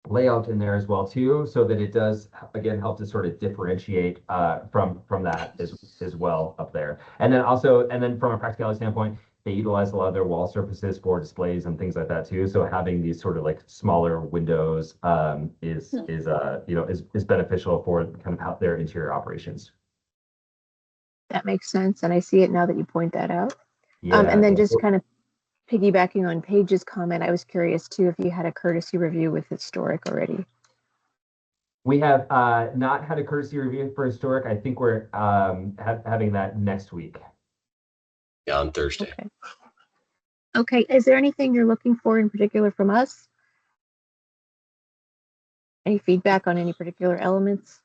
layout in there as well too, so that it does again help to sort of differentiate from that as well up there. And then from a practicality standpoint, they utilize a lot of their wall surfaces for displays and things like that too. So having these sort of like smaller windows is beneficial for kind of how their interior operations. That makes sense, and I see it now that you point that out. Yeah. And then just kind of piggybacking on Paige's comment, I was curious too if you had a courtesy review with historic already. We have not had a courtesy review for historic. I think we're having that next week. Yeah, on Thursday. Okay. Is there anything you're looking for in particular from us? Any feedback on any particular elements?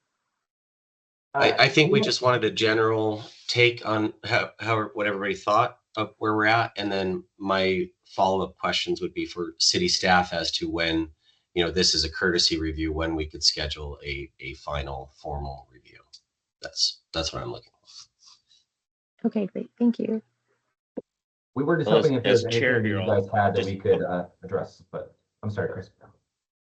I think we just wanted a general take on what everybody thought of where we're at, and then my follow-up questions would be for city staff as to when, this is a courtesy review, when we could schedule a final formal review. That's what I'm looking for. Okay, great. Thank you. We were just hoping if there's anything that you guys had that we could address, but I'm sorry, Chris.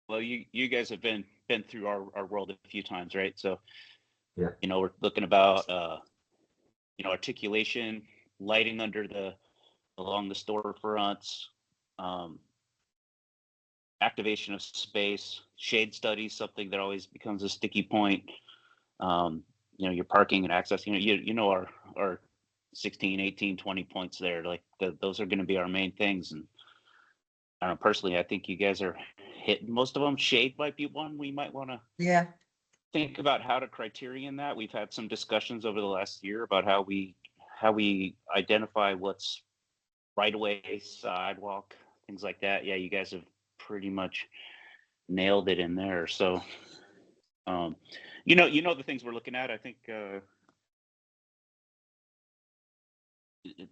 Well, you guys have been through our world a few times, right? So, yeah, we're looking about articulation, lighting along the storefronts, activation of space, shade studies, something that always becomes a sticky point. Your parking and access. Our 16, 18, 20 points there. Like those are going to be our main things. And I don't know, personally, I think you guys are hitting most of them. Shade might be one we might want to think about how to criterion that. We've had some discussions over the last year about how we identify what's right away, sidewalk, things like that. Yeah, you guys have pretty much nailed it in there. So the things we're looking at, I think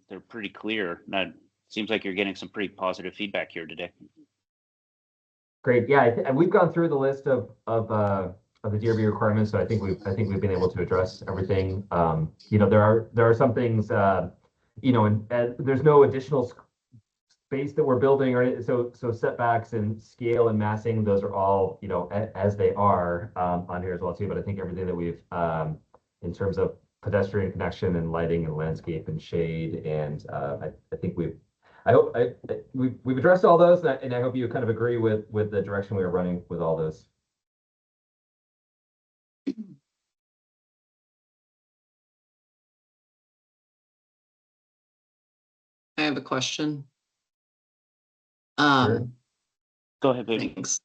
they're pretty clear. Not seems like you're getting some pretty positive feedback here today. Great. Yeah, and we've gone through the list of the DRB requirements, so I think we've been able to address everything. You know, there are some things, you know, and there's no additional space that we're building, or so setbacks and scale and massing, those are all, you know, as they are on here as well too. But I think everything that we've in terms of pedestrian connection and lighting and landscape and shade, and I think we've addressed all those, and I hope you kind of agree with the direction we are running with all those. I have a question. Sure. Go ahead, baby. Thanks.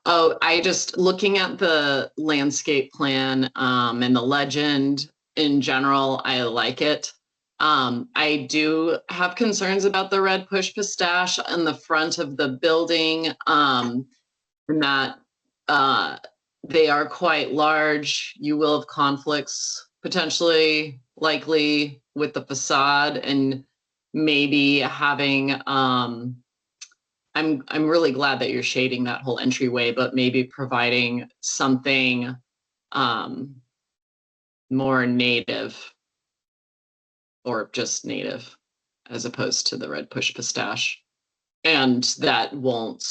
Oh, I just looking at the landscape plan and the legend in general, I like it. I do have concerns about the red push pistache in the front of the building, and that they are quite large. You will have conflicts potentially, likely, with the facade, and maybe having I'm really glad that you're shading that whole entryway, but maybe providing something more native, or just native, as opposed to the red push pistache, and that won't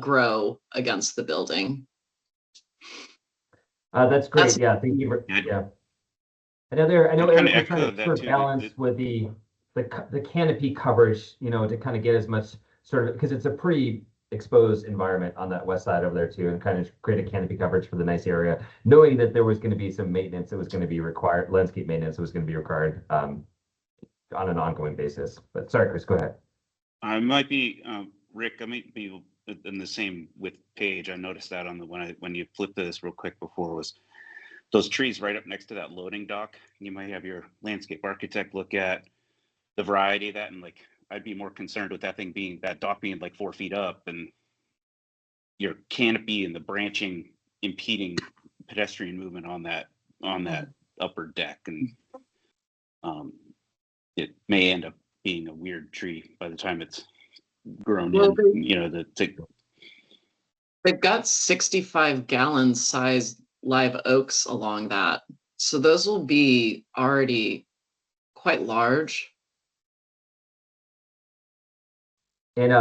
grow against the building. That's great. Yeah, thank you. Yeah. I know Eric was trying to sort of balance with the canopy coverage, you know, to kind of get as much sort of, because it's a pretty exposed environment on that west side over there too, and kind of create a canopy coverage for the nice area, knowing that there was going to be some maintenance that was going to be required, landscape maintenance that was going to be required on an ongoing basis. But sorry, Chris, go ahead. I might be, Rick, I might be in the same with Paige. I noticed that on the when you flipped this real quick before, was those trees right up next to that loading dock. You might have your landscape architect look at the variety of that, and like, I'd be more concerned with that dock being like 4 feet up, and your canopy and the branching impeding pedestrian movement on that upper deck, and it may end up being a weird tree by the time it's grown in. You know, They've got 65-gallon size live oaks along that, so those will be already quite large. And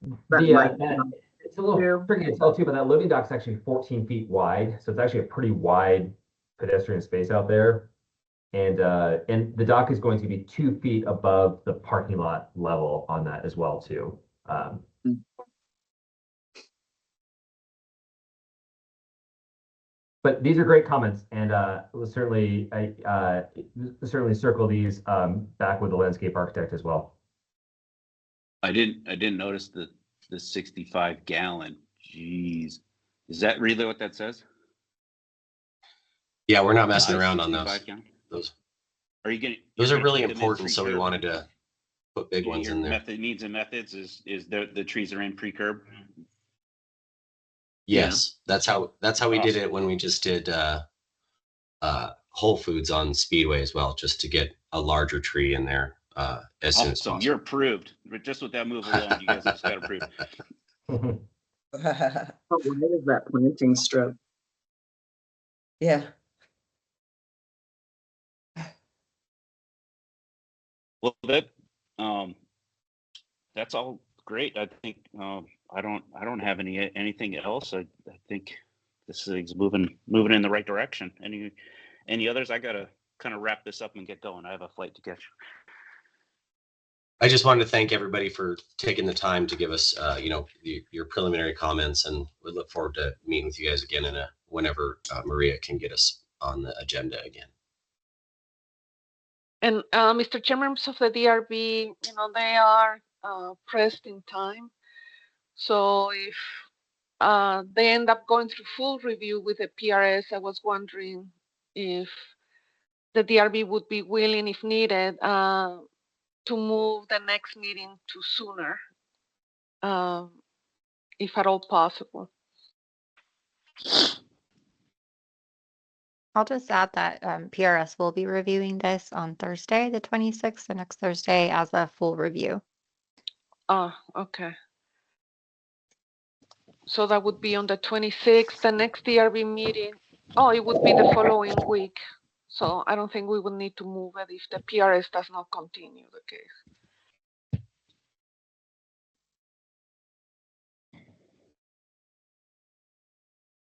it's a little tricky to tell too, but that loading dock's actually 14 feet wide, so it's actually a pretty wide pedestrian space out there. And the dock is going to be 2 feet above the parking lot level on that as well too. But these are great comments, and we'll certainly circle these back with the landscape architect as well. I didn't notice the 65-gallon. Jeez, is that really what that says? Yeah, we're not messing around on those. Those are you getting? Those are really important, so we wanted to put big ones in there. Needs and methods is the trees are in pre-curb. Yes, that's how we did it when we just did Whole Foods on Speedway as well, just to get a larger tree in there as soon as possible. You're approved. Just with that move alone, you guys just got approved. How wide is that planting strip? Yeah. Well, that's all great. I think I don't have anything else. I think this is moving in the right direction. Any others? I gotta kind of wrap this up and get going. I have a flight to catch. I just wanted to thank everybody for taking the time to give us, your preliminary comments, and we look forward to meeting with you guys again whenever Maria can get us on the agenda again. And Mr. Chair, members of the DRB, you know, they are pressed in time. So if they end up going through full review with the PRS, I was wondering if the DRB would be willing, if needed, to move the next meeting to sooner, if at all possible. I'll just add that PRS will be reviewing this on Thursday, the 26th, so next Thursday, as a full review. Oh, okay. So that would be on the 26th, the next DRB meeting. Oh, it would be the following week. So I don't think we would need to move it if the PRS does not continue the case.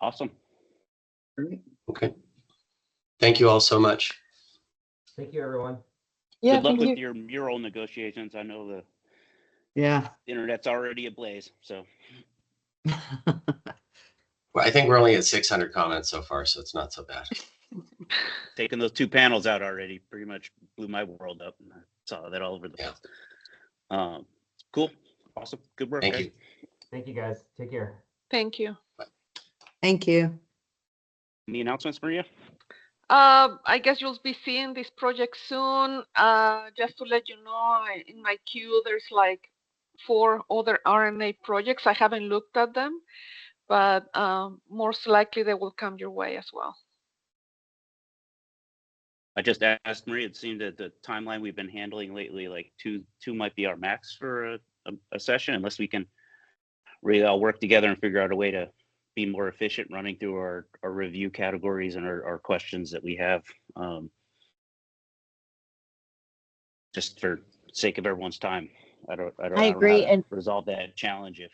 Awesome. Okay. Thank you all so much. Thank you, everyone. Yeah, Good luck thank with you. your mural negotiations. I know the Yeah. internet's already ablaze, so. Well, I think we're only at 600 comments so far, so it's not so bad. Taking those 2 panels out already pretty much blew my world up. I saw that all over the place. Cool. Awesome. Good work, Thank guys. you. Thank you, guys. Take care. Thank you. Thank you. Any announcements, Maria? I guess you'll be seeing this project soon. Just to let you know, in my queue, there's like 4 other RNA projects. I haven't looked at them, but most likely they will come your way as well. I just asked Maria, it seemed that the timeline we've been handling lately, like two might be our max for a session, unless we can really all work together and figure out a way to be more efficient running through our review categories and our questions that we have. Just for sake of everyone's time. I don't know agree, how to and resolve that challenge. If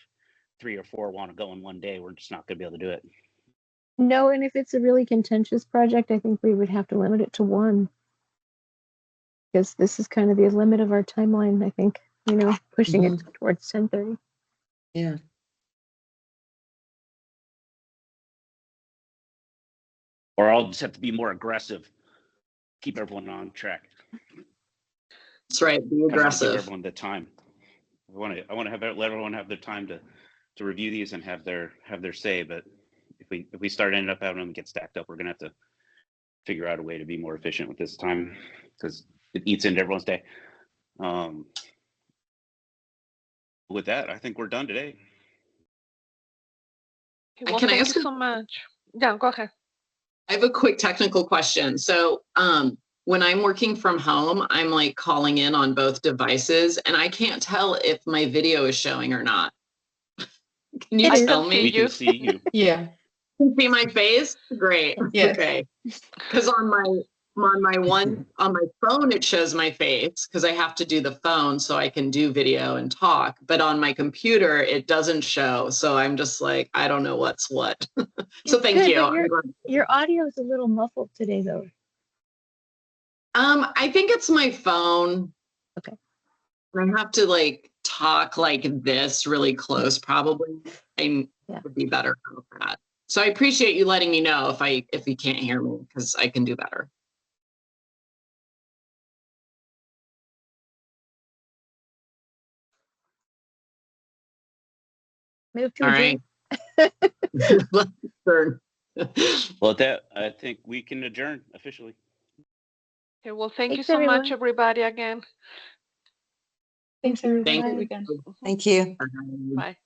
3 or 4 want to go in one day, we're just not gonna be able to do it. no, and if it's a really contentious project, I think we would have to limit it to 1. Because this is kind of the limit of our timeline, I think, pushing it towards 10:30. Yeah. Or I'll just have to be more aggressive, keep everyone on track. That's right. Be I want to give aggressive. everyone the time. I want to let everyone have their time to review these and have their say. But if we start ending up having them get stacked up, we're gonna have to figure out a way to be more efficient with this time, because it eats into everyone's day. With that, I think we're done today. Okay, well, Can I thank ask you so much. Yeah, go ahead. I have a quick technical question. So when I'm working from home, I'm like calling in on both devices and I can't tell if my video is showing or not. Can you It is. tell me? We can see you. Yeah. You can see my face? Great. Yes. Okay. Because on my phone it shows my face because I have to do the phone so I can do video and talk. But on my computer it doesn't show. So I'm just like, I don't know what's what. So It's thank good, you. but your audio is a little muffled today, though. I think it's my phone. Okay. I have to like talk like this really close, probably. I would be better at that. So I appreciate you letting me know if you can't hear me, because I can do better. Move to All adjourn. right. Let's adjourn. Well, at that, I think we can adjourn officially. Okay, well, thank you Thanks, so much, everyone. everybody, again. Thanks, everyone. Have a Thank great you. weekend. Thank you. Bye.